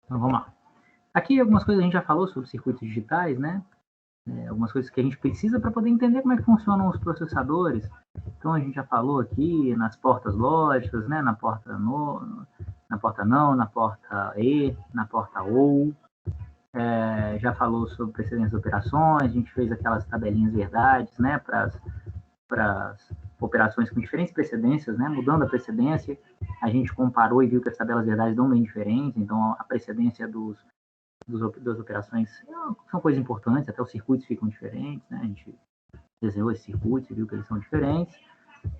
Então, vamos lá. Aqui algumas coisas a gente já falou sobre circuitos digitais, né? Algumas coisas que a gente precisa para poder entender como é que funcionam os processadores. Então, a gente já falou aqui nas portas lógicas, né? Na porta não, na porta E, na porta OU. Já falou sobre precedentes de operações, a gente fez aquelas tabelinhas verdades, né? Para as operações com diferentes precedências, né? Mudando a precedência, a gente comparou e viu que as tabelas verdades dão bem diferentes, então a precedência das operações são coisas importantes, até os circuitos ficam diferentes, né? A gente desenhou esses circuitos e viu que eles são diferentes,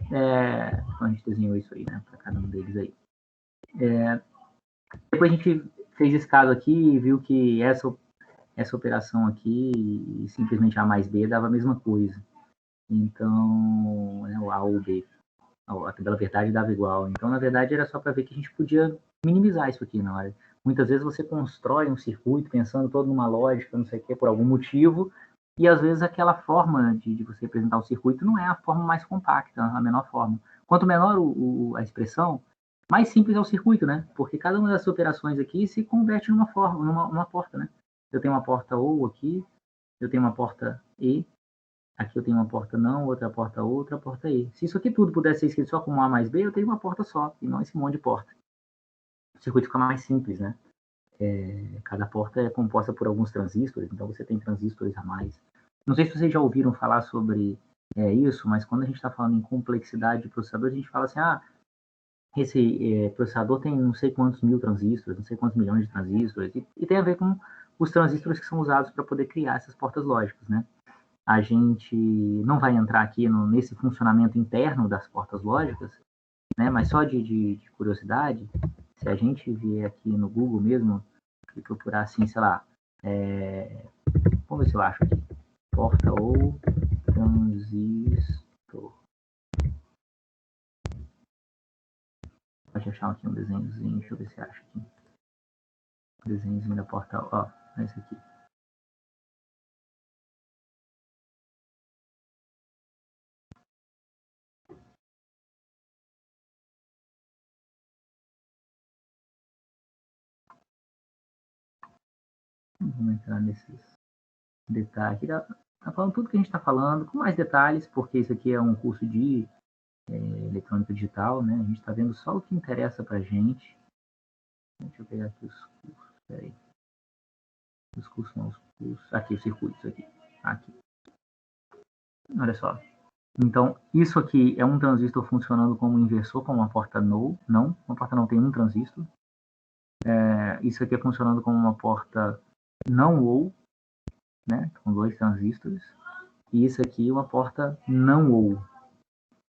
então a gente desenhou isso aí, né? Para cada um deles aí. Depois a gente fez esse caso aqui e viu que essa operação aqui e simplesmente A mais B dava a mesma coisa. Então, né, o A ou B, a tabela verdade dava igual. Então, na verdade, era só para ver que a gente podia minimizar isso aqui na hora. Muitas vezes você constrói um circuito pensando todo numa lógica, não sei o que, por algum motivo, e às vezes aquela forma de você representar o circuito não é a forma mais compacta, a menor forma. Quanto menor a expressão, mais simples é o circuito, né? Porque cada uma dessas operações aqui se converte numa forma, numa porta, né? Eu tenho uma porta OU aqui, eu tenho uma porta E, aqui eu tenho uma porta não, outra porta E. Se isso aqui tudo pudesse ser escrito só como A mais B, eu teria uma porta só, e não esse monte de porta. O circuito fica mais simples, né? Cada porta é composta por alguns transistores, então você tem transistores a mais. Não sei se vocês já ouviram falar sobre isso, mas quando a gente está falando em complexidade de processador, a gente fala assim, esse processador tem não sei quantos mil transistores, não sei quantos milhões de transistores, e tem a ver com os transistores que são usados para poder criar essas portas lógicas, né? A gente não vai entrar aqui nesse funcionamento interno das portas lógicas, né? Mas só de curiosidade, se a gente vier aqui no Google mesmo e procurar assim, sei lá, vamos ver se eu acho aqui, porta ou transistor. Pode achar aqui um desenhozinho, deixa eu ver se acha aqui. Um desenhozinho da porta, ó, esse aqui. Vamos entrar nesses detalhes aqui. Tá falando tudo que a gente está falando, com mais detalhes, porque isso aqui é um curso de eletrônica digital, né? A gente está vendo só o que interessa para a gente. Deixa eu pegar aqui os cursos, peraí. Os cursos não, os cursos. Aqui, os circuitos, aqui. Olha só. Então, isso aqui é um transistor funcionando como inversor, como uma porta não, uma porta não tem um transistor. Isso aqui é funcionando como uma porta não ou, né, com dois transistores. E isso aqui é uma porta não ou.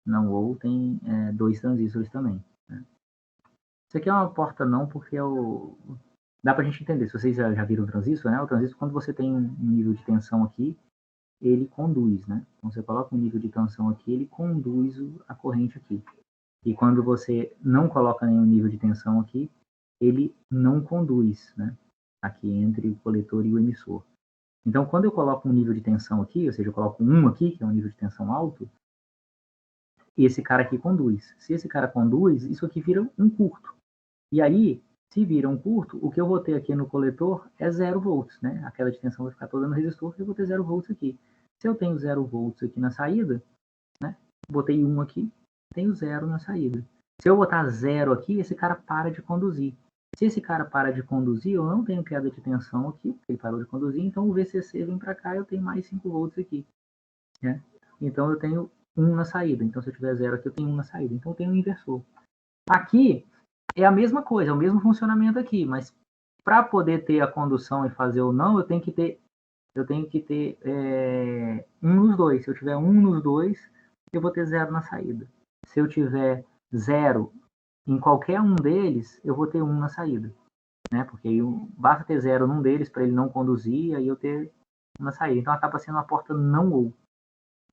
Não ou tem dois transistores também. Né? Isso aqui é uma porta não porque dá para a gente entender. Se vocês já viram o transistor, né? O transistor, quando você tem um nível de tensão aqui, ele conduz, né? Então, você coloca um nível de tensão aqui, ele conduz a corrente aqui. E quando você não coloca nenhum nível de tensão aqui, ele não conduz, né? Aqui entre o coletor e o emissor. Então, quando eu coloco um nível de tensão aqui, ou seja, eu coloco 1 aqui, que é um nível de tensão alto, esse cara aqui conduz. Se esse cara conduz, isso aqui vira um curto. E aí, se vira um curto, o que eu vou ter aqui no coletor é 0 volts, né? A queda de tensão vai ficar toda no resistor e eu vou ter 0 volts aqui. Se eu tenho 0 volts aqui na saída, né? Botei 1 aqui, tenho 0 na saída. Se eu botar 0 aqui, esse cara para de conduzir. Se esse cara para de conduzir, eu não tenho queda de tensão aqui, porque ele parou de conduzir, então o VCC vem para cá e eu tenho mais 5 volts aqui. Né? Então eu tenho 1 na saída. Então se eu tiver 0 aqui, eu tenho 1 na saída. Então eu tenho um inversor. Aqui é a mesma coisa, é o mesmo funcionamento aqui, mas para poder ter a condução e fazer ou não, eu tenho que ter um nos dois. Se eu tiver um nos dois, eu vou ter 0 na saída. Se eu tiver 0 em qualquer um deles, eu vou ter 1 na saída. Né? Porque basta ter 0 num deles para ele não conduzir, aí eu ter 1 na saída. Então acaba sendo uma porta não ou.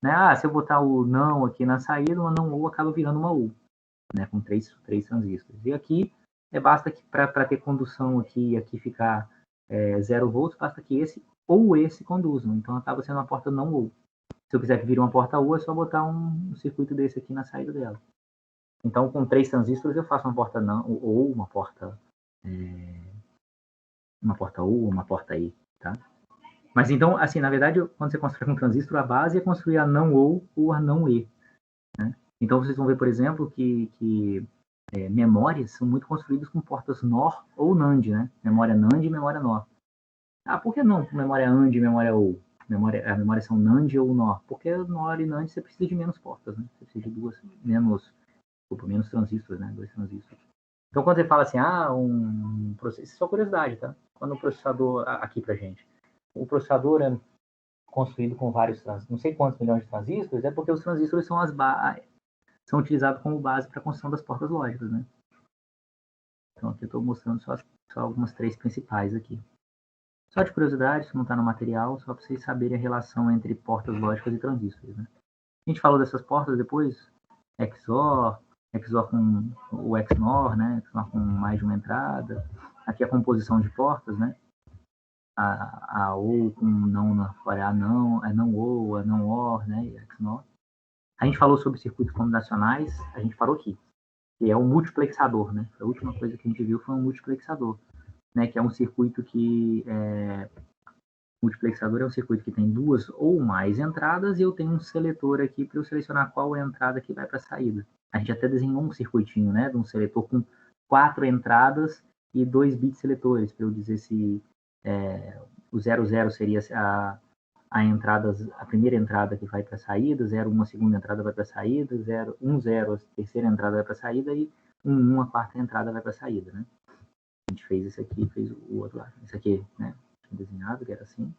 Né? Se eu botar o não aqui na saída, uma não ou acaba virando uma ou. Né? Com três transistores. E aqui, basta que para ter condução aqui e aqui ficar 0 volts, basta que esse ou esse conduzam. Então acaba sendo uma porta não ou. Se eu quiser que vire uma porta ou, é só botar um circuito desse aqui na saída dela. Então, com 3 transistores, eu faço uma porta não ou uma porta uma porta U ou uma porta E, tá? Mas então, assim, na verdade, quando você constrói um transistor, a base é construir a não ou a não E, né? Então, vocês vão ver, por exemplo, que memórias são muito construídas com portas NOR ou NAND, né? Memória NAND e memória NOR. Ah, por que não memória AND e memória OR? A memória são NAND ou NOR? Porque NOR e NAND você precisa de menos portas, né? Você precisa de menos transistores, né? 2 transistores. Então, quando você fala assim, isso é só curiosidade, tá? Quando o processador, aqui pra gente, o processador é construído com vários transistores, não sei quantos milhões de transistores, é porque os transistores são utilizados como base para a construção das portas lógicas, né? Então, aqui eu estou mostrando só algumas 3 principais aqui. Só de curiosidade, isso não está no material, só para vocês saberem a relação entre portas lógicas e transistores, né? A gente falou dessas portas depois, XOR com o XNOR, né? XNOR com mais de uma entrada. Aqui a composição de portas, né? A OR com não na fora, a não OR, a não OR, né? E XNOR. A gente falou sobre circuitos combinacionais, a gente parou aqui, que é um multiplexador, né? A última coisa que a gente viu foi um multiplexador, né? Que é um circuito que multiplexador é um circuito que tem 2 ou mais entradas e eu tenho um seletor aqui para eu selecionar qual é a entrada que vai para a saída. A gente até desenhou um circuitinho, né, de um seletor com 4 entradas e 2 bits seletores, para eu dizer se o 00 seria a primeira entrada que vai para a saída, 01 a segunda entrada vai para a saída, 10 a terceira entrada vai para a saída e 11 a quarta entrada vai para a saída, né? A gente fez esse aqui, fez o outro lado. Esse aqui, né? Desenhado, que era assim.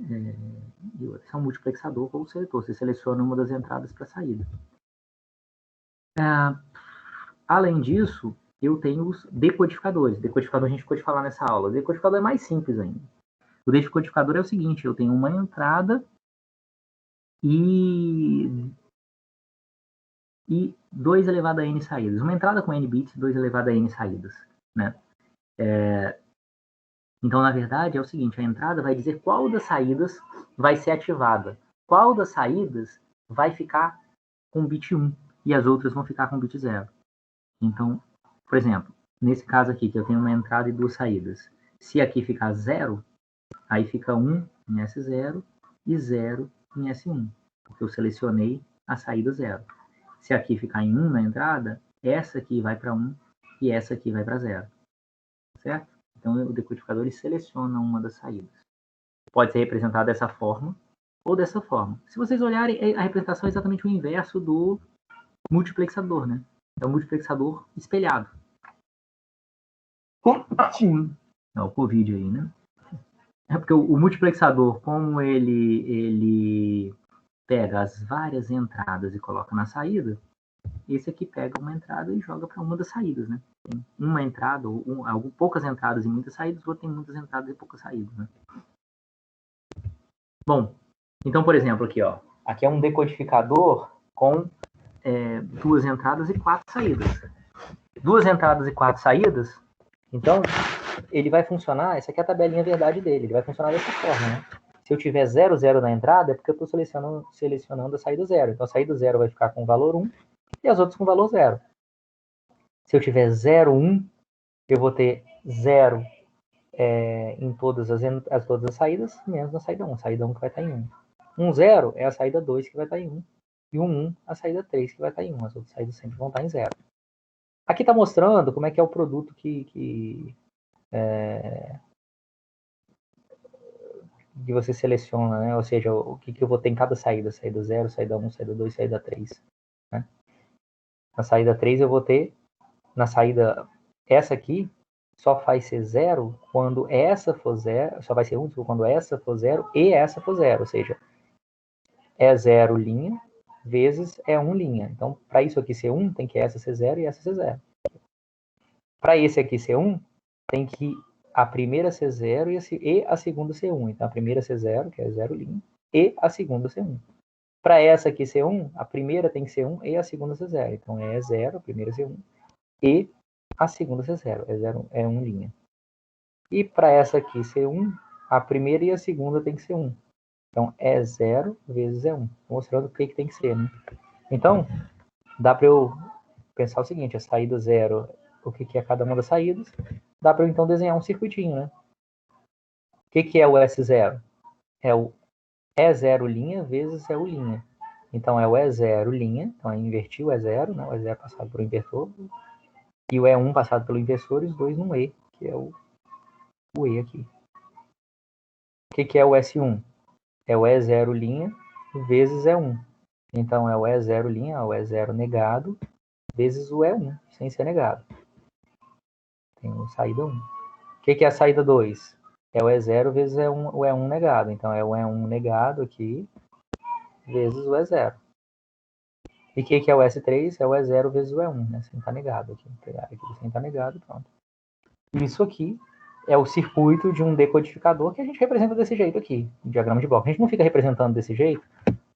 E o outro é um multiplexador ou seletor. Você seleciona uma das entradas para a saída. Além disso, eu tenho os decodificadores. Decodificador a gente ficou de falar nessa aula. O decodificador é mais simples ainda. O decodificador é o seguinte, eu tenho uma entrada e 2 elevado a n saídas. Uma entrada com n bits, 2 elevado a n saídas, né? Então, na verdade, é o seguinte, a entrada vai dizer qual das saídas vai ser ativada, qual das saídas vai ficar com bit 1 e as outras vão ficar com bit 0. Então, por exemplo, nesse caso aqui, que eu tenho uma entrada e 2 saídas, se aqui ficar 0, aí fica 1 em S0 e 0 em S1, porque eu selecionei a saída 0. Se aqui ficar em 1 na entrada, essa aqui vai para 1 e essa aqui vai para 0, certo? Então, o decodificador ele seleciona uma das saídas. Pode ser representado dessa forma ou dessa forma. Se vocês olharem, a representação é exatamente o inverso do multiplexador, né? É o multiplexador espelhado. É o Covid aí, né? É porque o multiplexador, como ele pega as várias entradas e coloca na saída, esse aqui pega uma entrada e joga para uma das saídas, né? Tem uma entrada, ou poucas entradas e muitas saídas, o outro tem muitas entradas e poucas saídas, né? Bom, então, por exemplo, aqui, ó, aqui é um decodificador com 2 entradas e 4 saídas. 2 entradas e 4 saídas, então, ele vai funcionar, essa aqui é a tabelinha verdade dele, ele vai funcionar dessa forma, né? Se eu tiver 0, 0 na entrada, é porque eu estou selecionando a saída 0. Então, a saída 0 vai ficar com o valor 1 e as outras com o valor 0. Se eu tiver 0, 1, eu vou ter 0 em todas as saídas, menos na saída 1. A saída 1 que vai estar em 1. 1, 0 é a saída 2 que vai estar em 1. E 1, a saída 3 que vai estar em 1. As outras saídas sempre vão estar em 0. Aqui está mostrando como é que é o produto que você seleciona, né? Ou seja, o que eu vou ter em cada saída. Saída 0, saída 1, saída 2, saída 3. Né? Na saída 3 eu vou ter, na saída, essa aqui, só vai ser 0 quando essa for 0, só vai ser 1 quando essa for 0 e essa for 0. Ou seja, é 0 linha vezes é 1 linha. Então, para isso aqui ser 1, tem que essa ser 0 e essa ser 0. Para esse aqui ser 1, tem que a primeira ser 0 e a segunda ser 1. Então, a primeira ser 0, que é 0 linha, e a segunda ser 1. Para essa aqui ser 1, a primeira tem que ser 1 e a segunda ser 0. Então, é 0, a primeira ser 1, e a segunda ser 0. É 1 linha. E para essa aqui ser 1, a primeira e a segunda tem que ser 1. Então, é 0 vezes é 1. Mostrando o que tem que ser, né? Então, dá para eu pensar o seguinte, a saída 0, o que é cada uma das saídas, dá para eu então desenhar um circuitinho, né? O que é o S0? É o E0' vezes E1'. Então, é o E0', então é invertir o E0, né? O E0 passado pelo inversor, e o E1 passado pelo inversor, e os dois num E, que é o E aqui. O que é o S1? É o E0' vezes E1. Então, é o E0', o E0 negado, vezes o E1, sem ser negado. Tem a saída 1. O que é a saída 2? É o E0 vezes o E1 negado. Então, é o E1 negado aqui, vezes o E0. E o que é o S3? É o E0 vezes o E1, né? Sem estar negado aqui. Vou pegar aqui sem estar negado, pronto. Isso aqui é o circuito de um decodificador que a gente representa desse jeito aqui, um diagrama de bloco. A gente não fica representando desse jeito,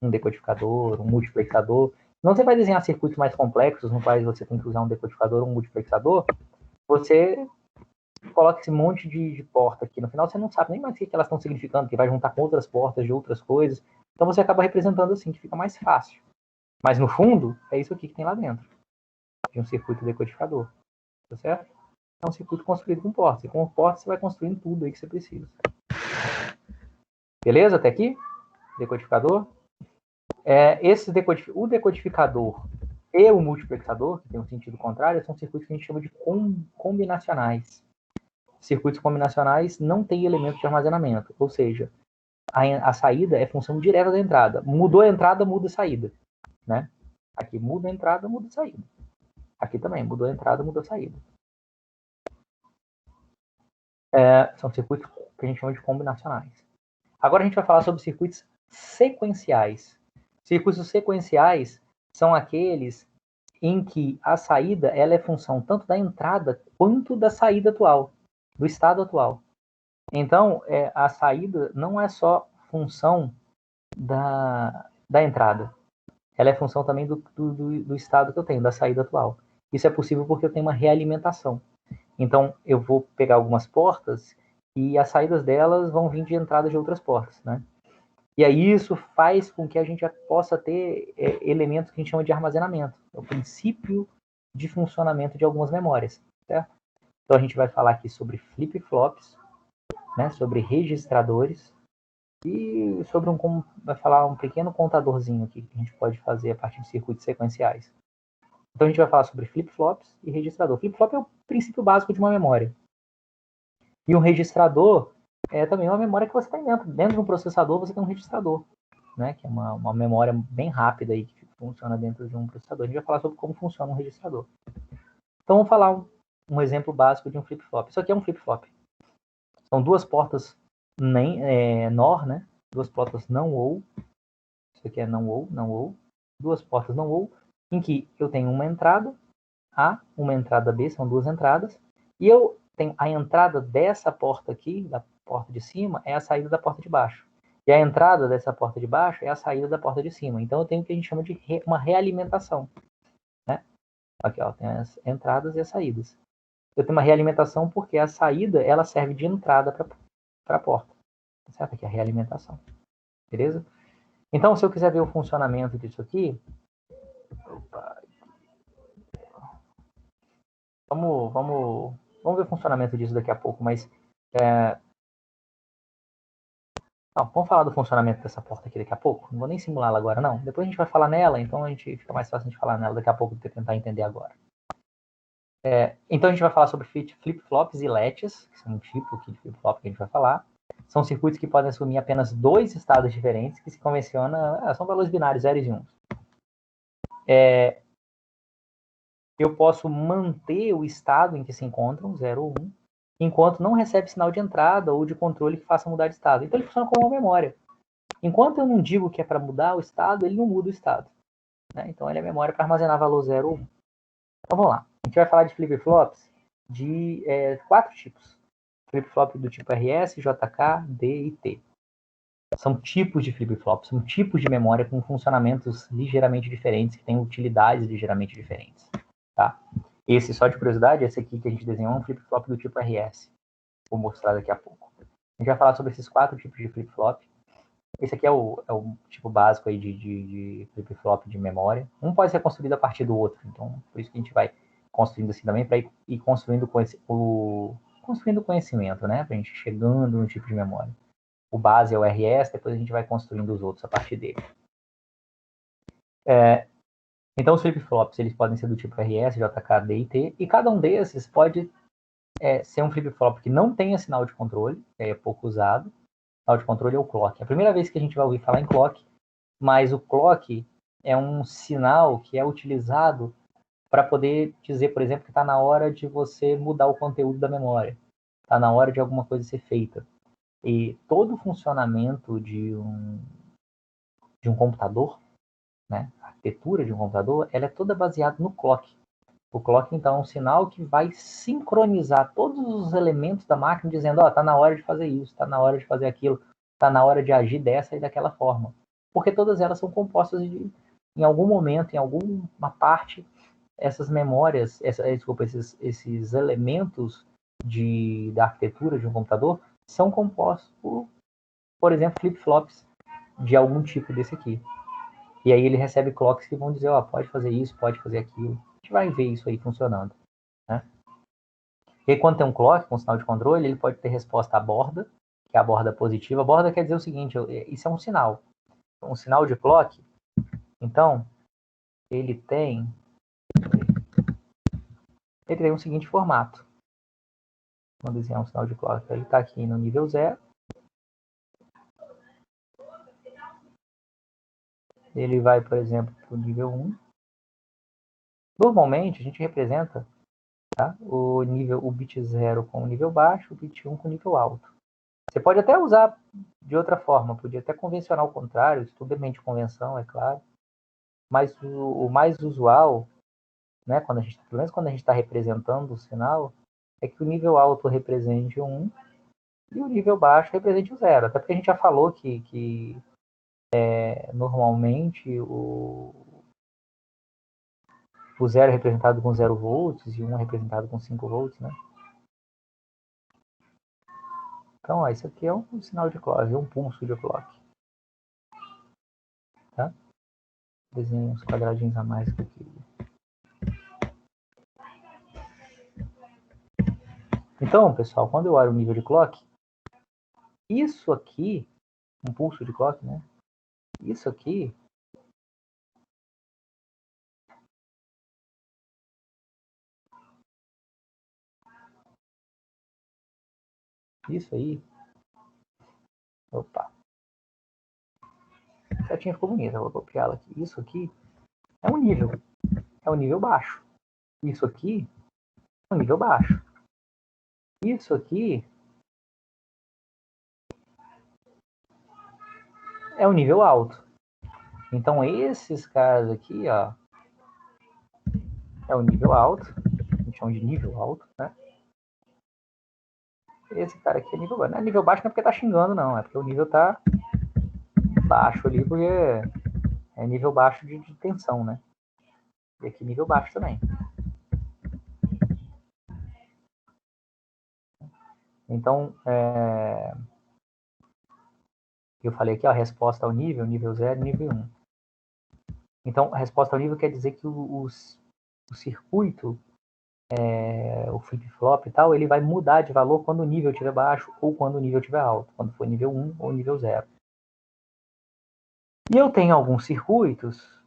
um decodificador, um multiplexador. Não, você vai desenhar circuitos mais complexos, no quais você tem que usar um decodificador ou um multiplexador, você coloca esse monte de porta aqui. No final, você não sabe nem mais o que elas estão significando, que vai juntar com outras portas de outras coisas. Então, você acaba representando assim, que fica mais fácil. Mas, no fundo, é isso aqui que tem lá dentro, de um circuito decodificador. Tá certo? É um circuito construído com portas. E com portas, você vai construindo tudo aí que você precisa. Beleza? Até aqui? Decodificador. O decodificador e o multiplexador, que tem um sentido contrário, são circuitos que a gente chama de combinacionais. Circuitos combinacionais não têm elemento de armazenamento, ou seja, a saída é função direta da entrada. Mudou a entrada, muda a saída. Né? Aqui muda a entrada, muda a saída. Aqui também, mudou a entrada, muda a saída. São circuitos que a gente chama de combinacionais. Agora a gente vai falar sobre circuitos sequenciais. Circuitos sequenciais são aqueles em que a saída ela é função tanto da entrada quanto da saída atual, do estado atual. Então, a saída não é só função da entrada. Ela é função também do estado que eu tenho, da saída atual. Isso é possível porque eu tenho uma realimentação. Então, eu vou pegar algumas portas e as saídas delas vão vir de entrada de outras portas, né? E aí isso faz com que a gente possa ter elementos que a gente chama de armazenamento. É o princípio de funcionamento de algumas memórias, certo? Então, a gente vai falar aqui sobre flip-flops, né? Sobre registradores e sobre vai falar um pequeno contadorzinho aqui que a gente pode fazer a partir de circuitos sequenciais. Então, a gente vai falar sobre flip-flops e registrador. Flip-flop é o princípio básico de uma memória. E um registrador é também uma memória que você tem dentro. Dentro de um processador, você tem um registrador, né? Que é uma memória bem rápida aí, que funciona dentro de um processador. A gente vai falar sobre como funciona um registrador. Então, vamos falar um exemplo básico de um flip-flop. Isso aqui é um flip-flop. São duas portas NOR, né? Duas portas não ou. Isso aqui é não ou. Duas portas não ou, em que eu tenho uma entrada A, uma entrada B, são duas entradas, e eu tenho a entrada dessa porta aqui, da porta de cima, é a saída da porta de baixo. E a entrada dessa porta de baixo é a saída da porta de cima. Então eu tenho o que a gente chama de uma realimentação. Né? Aqui, ó, tem as entradas e as saídas. Eu tenho uma realimentação porque a saída ela serve de entrada para a porta. Certo? Aqui é a realimentação. Beleza? Então, se eu quiser ver o funcionamento disso aqui, vamos ver o funcionamento disso daqui a pouco, mas não, vamos falar do funcionamento dessa porta aqui daqui a pouco. Não vou nem simular ela agora, não. Depois a gente vai falar nela, então a gente fica mais fácil de falar nela daqui a pouco do que tentar entender agora. Então a gente vai falar sobre flip-flops e latches, que são um tipo de flip-flop que a gente vai falar. São circuitos que podem assumir apenas dois estados diferentes, que se convenciona, são valores binários, 0 e 1. Eu posso manter o estado em que se encontram, 0 ou 1, enquanto não recebe sinal de entrada ou de controle que faça mudar de estado. Então ele funciona como uma memória. Enquanto eu não digo que é para mudar o estado, ele não muda o estado. Né? Então ele é memória para armazenar valor 0 ou 1. Então vamos lá. A gente vai falar de flip-flops de 4 tipos. Flip-flop do tipo RS, JK, D e T. São tipos de flip-flops, são tipos de memória com funcionamentos ligeiramente diferentes, que têm utilidades ligeiramente diferentes. Tá? Esse, só de curiosidade, esse aqui que a gente desenhou é um flip-flop do tipo RS. Vou mostrar daqui a pouco. A gente vai falar sobre esses 4 tipos de flip-flop. Esse aqui é o tipo básico aí de flip-flop de memória. Um pode ser construído a partir do outro, então por isso que a gente vai construindo assim também, para ir construindo com construindo conhecimento, né? Para a gente chegando no tipo de memória. O base é o RS, depois a gente vai construindo os outros a partir dele. Então, os flip-flops, eles podem ser do tipo RS, JK, D e T, e cada um desses pode ser um flip-flop que não tenha sinal de controle, que é pouco usado. O sinal de controle é o clock. É a primeira vez que a gente vai ouvir falar em clock, mas o clock é um sinal que é utilizado para poder dizer, por exemplo, que está na hora de você mudar o conteúdo da memória. Está na hora de alguma coisa ser feita. E todo o funcionamento de um computador, né, a arquitetura de um computador, ela é toda baseada no clock. O clock, então, é um sinal que vai sincronizar todos os elementos da máquina, dizendo, está na hora de fazer isso, está na hora de fazer aquilo, está na hora de agir dessa e daquela forma. Porque todas elas são compostas em algum momento, em alguma parte, essas memórias, esses elementos da arquitetura de um computador são compostos por exemplo, flip-flops de algum tipo desse aqui. E aí ele recebe clocks que vão dizer, pode fazer isso, pode fazer aquilo. A gente vai ver isso aí funcionando, né? E aí, quando tem um clock com sinal de controle, ele pode ter resposta à borda, que é a borda positiva. A borda quer dizer o seguinte, isso é um sinal de clock. Então, ele tem o seguinte formato. Vamos desenhar um sinal de clock. Ele está aqui no nível 0. Ele vai, por exemplo, para o nível 1. Normalmente, a gente representa, tá, o bit 0 com o nível baixo, o bit 1 com o nível alto. Você pode até usar de outra forma, podia até convencionar o contrário, isso tudo é mente de convenção, é claro. Mas o mais usual, né, pelo menos quando a gente está representando o sinal, é que o nível alto represente o 1 e o nível baixo represente o 0. Até porque a gente já falou que normalmente o 0 é representado com 0 volts e o 1 é representado com 5 volts, né? Então, isso aqui é um sinal de clock, é um pulso de clock. Tá? Desenho uns quadradinhos a mais aqui. Então, pessoal, quando eu olho o nível de clock, isso aqui, um pulso de clock, né? Isso aqui isso aí. Opa. A setinha ficou bonita, vou copiá-la aqui. Isso aqui é um nível. É um nível baixo. Isso aqui é um nível baixo. Isso aqui é um nível alto. Então, esses caras aqui, ó, é o nível alto. A gente chama de nível alto, né? Esse cara aqui é nível baixo. Não é nível baixo não é porque tá xingando, não. É porque o nível tá baixo ali, porque é nível baixo de tensão, né? E aqui nível baixo também. Então, eu falei aqui, ó, a resposta ao nível 0 e nível 1. Então, a resposta ao nível quer dizer que o circuito, o flip-flop e tal, ele vai mudar de valor quando o nível estiver baixo ou quando o nível estiver alto, quando for nível 1 ou nível 0. E eu tenho alguns circuitos,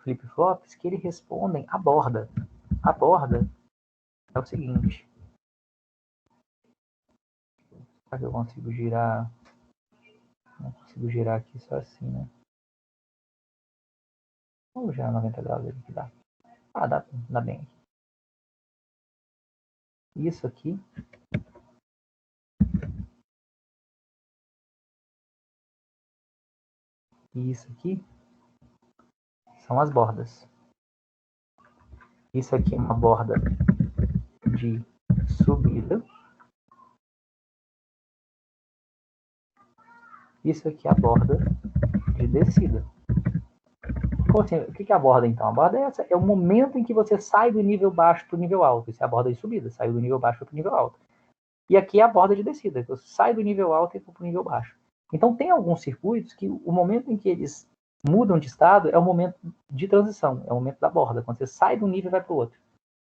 flip-flops, que eles respondem à borda. A borda é o seguinte. Será que eu consigo girar? Não consigo girar aqui só assim, né? Vou girar 90 graus aqui que dá. Dá bem. Isso aqui e isso aqui são as bordas. Isso aqui é uma borda de subida. Isso aqui é a borda de descida. Então, assim, o que é a borda, então? A borda é essa, é o momento em que você sai do nível baixo para o nível alto. Isso é a borda de subida, saiu do nível baixo para o nível alto. E aqui é a borda de descida, você sai do nível alto e vai para o nível baixo. Então, tem alguns circuitos que o momento em que eles mudam de estado é o momento de transição, é o momento da borda, quando você sai de um nível e vai para o outro.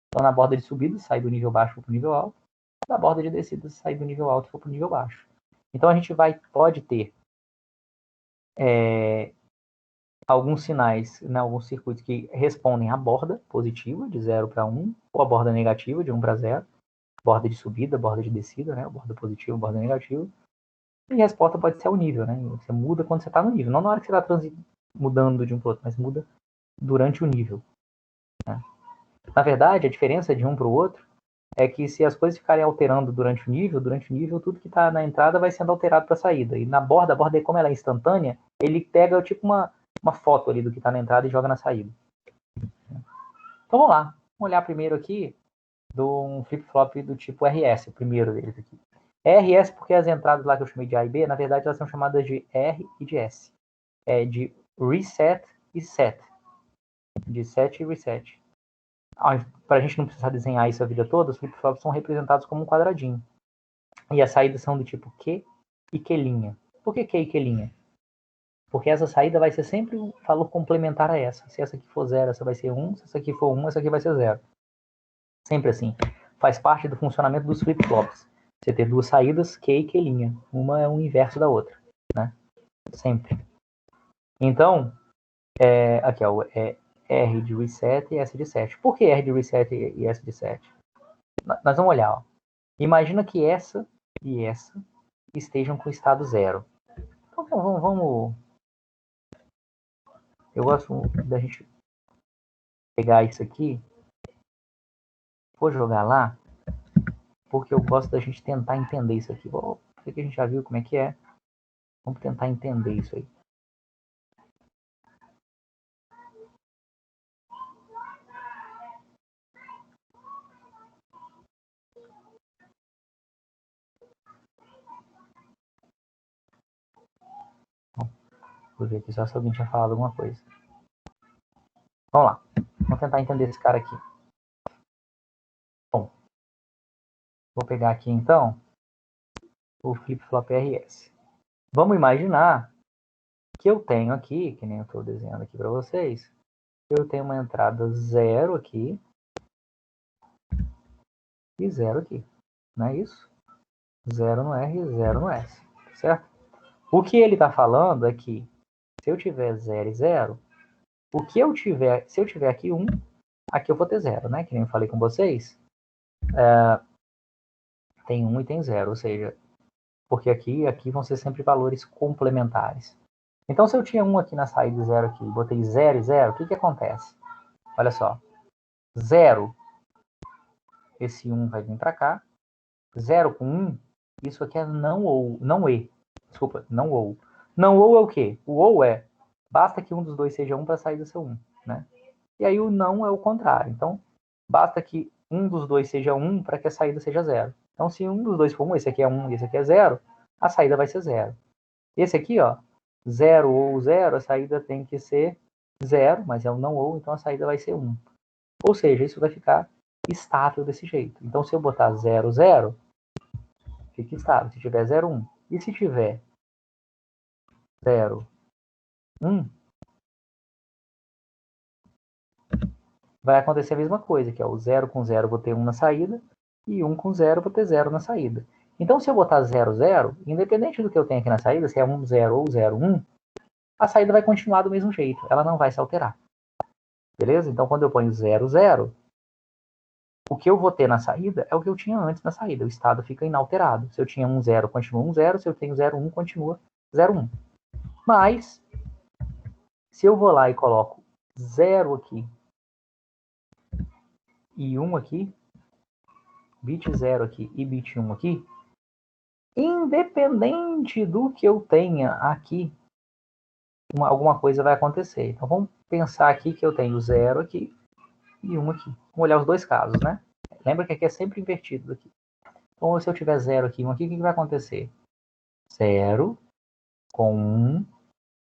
Então, na borda de subida, sai do nível baixo para o nível alto. da borda de descida sair do nível alto e for para o nível baixo. Então a gente pode ter alguns sinais, né, alguns circuitos que respondem à borda positiva, de 0 para 1, ou a borda negativa, de 1 para 0, borda de subida, borda de descida, né, borda positiva, borda negativa. E a resposta pode ser ao nível, né? Você muda quando você está no nível, não na hora que você está mudando de um para o outro, mas muda durante o nível. Né? Na verdade, a diferença de um para o outro é que se as coisas ficarem alterando durante o nível, tudo que está na entrada vai sendo alterado para a saída. E na borda, a borda, como ela é instantânea, ele pega tipo uma foto ali do que está na entrada e joga na saída. Então vamos lá. Vamos olhar primeiro aqui de um flip-flop do tipo RS, o primeiro deles aqui. RS porque as entradas lá que eu chamei de A e B, na verdade elas são chamadas de R e de S. É de reset e set. De set e reset. Para a gente não precisar desenhar isso a vida toda, os flip-flops são representados como um quadradinho. E as saídas são do tipo Q e Q'. Por que Q e Q'? Porque essa saída vai ser sempre um valor complementar a essa. Se essa aqui for 0, essa vai ser 1. Se essa aqui for 1, essa aqui vai ser 0. Sempre assim. Faz parte do funcionamento dos flip-flops. Você ter duas saídas, Q e Q'. Uma é o inverso da outra. Né? Sempre. Então, aqui ó, R de reset e S de set. Por que R de reset e S de set? Nós vamos olhar. Ó. Imagina que essa e essa estejam com estado 0. Então vamos. Eu gosto da gente pegar isso aqui, vou jogar lá, porque eu gosto da gente tentar entender isso aqui. Isso aqui a gente já viu como é que é. Vamos tentar entender isso aí. Vou ver aqui só se alguém tinha falado alguma coisa. Vamos lá. Vamos tentar entender esse cara aqui. Bom, vou pegar aqui então o flip-flop RS. Vamos imaginar que eu tenho aqui, que nem eu estou desenhando aqui para vocês, eu tenho uma entrada 0 aqui e 0 aqui. Não é isso? 0 no R e 0 no S. Certo? O que ele está falando é que se eu tiver 0 e 0, se eu tiver aqui 1, aqui eu vou ter 0, né? Que nem eu falei com vocês. Tem 1 e tem 0, ou seja, porque aqui vão ser sempre valores complementares. Então, se eu tinha 1 aqui na saída e 0 aqui, botei 0 e 0, o que acontece? Olha só. 0, esse 1 vai vir para cá. 0 com 1, isso aqui é não ou, não e. Desculpa, não ou. Não ou é o quê? O ou é, basta que um dos dois seja 1 para a saída ser 1, né? E aí o não é o contrário. Então, basta que um dos dois seja 1 para que a saída seja 0. Então, se um dos dois for 1, esse aqui é 1 e esse aqui é 0, a saída vai ser 0. Esse aqui, ó, 0 ou 0, a saída tem que ser 0, mas é um não ou, então a saída vai ser 1. Ou seja, isso vai ficar estável desse jeito. Então, se eu botar 0, 0, fica estável. Se tiver 0, 1. E se tiver 0, 1, vai acontecer a mesma coisa, que é o 0 com 0 vou ter 1 na saída, e 1 com 0 vou ter 0 na saída. Então, se eu botar 0, 0, independente do que eu tenho aqui na saída, se é 1, 0 ou 0, 1, a saída vai continuar do mesmo jeito, ela não vai se alterar. Beleza? Então, quando eu ponho 0, 0, o que eu vou ter na saída é o que eu tinha antes na saída, o estado fica inalterado. Se eu tinha 1, 0, continua 1, 0, se eu tenho 0, 1, continua 0, 1. Mas, se eu vou lá e coloco 0 aqui e 1 aqui, bit 0 aqui e bit 1 aqui, independente do que eu tenha aqui, alguma coisa vai acontecer. Então, vamos pensar aqui que eu tenho 0 aqui e 1 aqui. Vamos olhar os dois casos, né? Lembra que aqui é sempre invertido aqui. Então, se eu tiver 0 aqui e 1 aqui, o que vai acontecer? 0 com 1,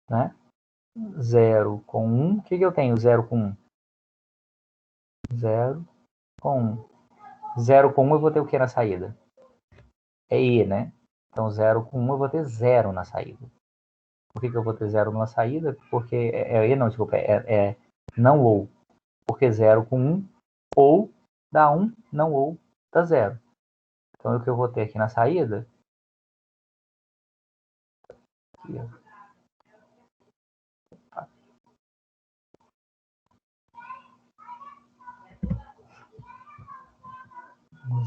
né? 0 com 1. O que eu tenho 0 com 1? 0 com 1. 0 com 1 eu vou ter o que na saída? É E, né? Então 0 com 1 eu vou ter 0 na saída. Por que eu vou ter 0 na saída? Porque E não, desculpa, é não ou. Porque 0 com 1 ou dá 1, não ou dá 0. Então, o que eu vou ter aqui na saída... Aqui, ó.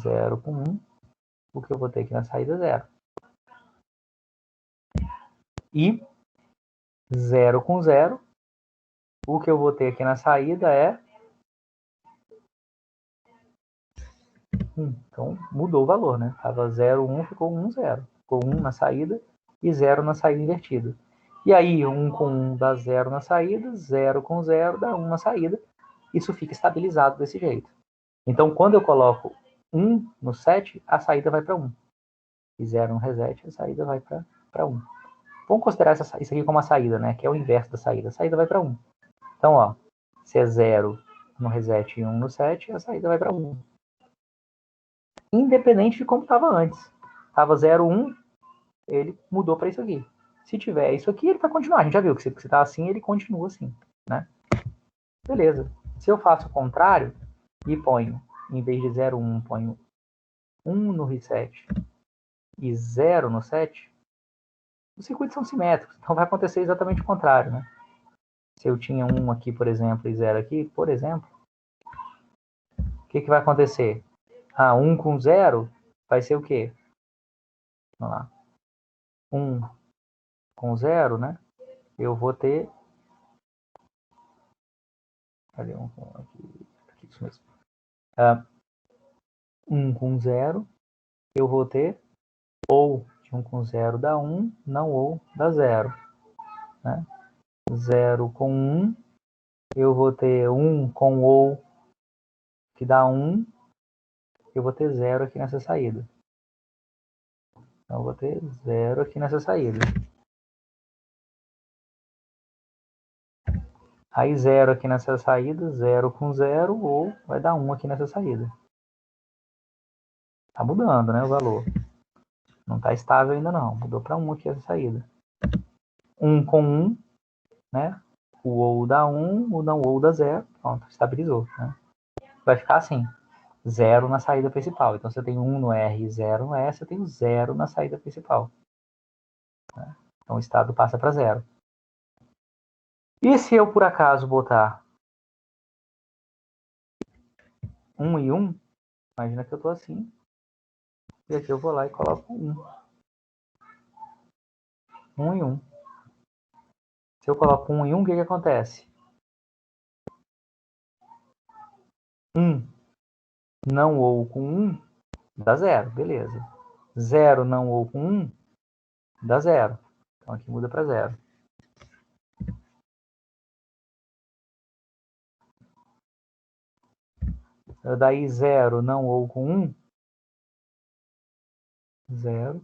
0 com 1. O que eu vou ter aqui na saída é 0. E 0 com 0. O que eu vou ter aqui na saída é 1. Então, mudou o valor, né? Estava 0, 1, ficou 1, 0. Ficou 1 na saída e 0 na saída invertida. E aí, 1 com 1 dá 0 na saída, 0 com 0 dá 1 na saída. Isso fica estabilizado desse jeito. Então, quando eu coloco 1 no set, a saída vai para 1. E 0 no reset, a saída vai para 1. Vamos considerar isso aqui como a saída, né? Que é o inverso da saída. A saída vai para 1. Então, ó, se é 0 no reset e 1 no set, a saída vai para 1. Independente de como estava antes. Estava 0, 1, ele mudou para isso aqui. Se tiver isso aqui, ele vai continuar. A gente já viu que se está assim, ele continua assim, né? Beleza. Se eu faço o contrário e ponho, em vez de 0, 1, ponho 1 no reset e 0 no set, os circuitos são simétricos. Então vai acontecer exatamente o contrário, né? Se eu tinha 1 aqui, por exemplo, e 0 aqui, por exemplo, o que vai acontecer? 1 com 0 vai ser o quê? Vamos lá. 1 com 0, né? Eu vou ter... Cadê um aqui? Aqui, isso mesmo. 1 com 0, eu vou ter ou de 1 com 0 dá 1, não ou dá 0. Né? 0 com 1, eu vou ter 1 com ou, que dá 1, eu vou ter 0 aqui nessa saída. Então, eu vou ter 0 aqui nessa saída. Aí 0 aqui nessa saída, 0 com 0, ou vai dar 1 aqui nessa saída. Tá mudando, né, o valor. Não tá estável ainda não. Mudou para 1 aqui essa saída. 1 com 1, né? O ou dá 1, o não ou dá 0. Pronto, estabilizou, né? Vai ficar assim. 0 na saída principal. Então, se eu tenho 1 no R e 0 no S, eu tenho 0 na saída principal. Né? Então, o estado passa para 0. E se eu, por acaso, botar 1 e 1, imagina que eu estou assim, e aqui eu vou lá e coloco 1. 1 e 1. Se eu coloco 1 e 1, o que acontece? 1 não ou com 1 dá 0, beleza. 0 não ou com 1 dá 0. Então aqui muda para 0. Daí 0 não ou com 1, 0,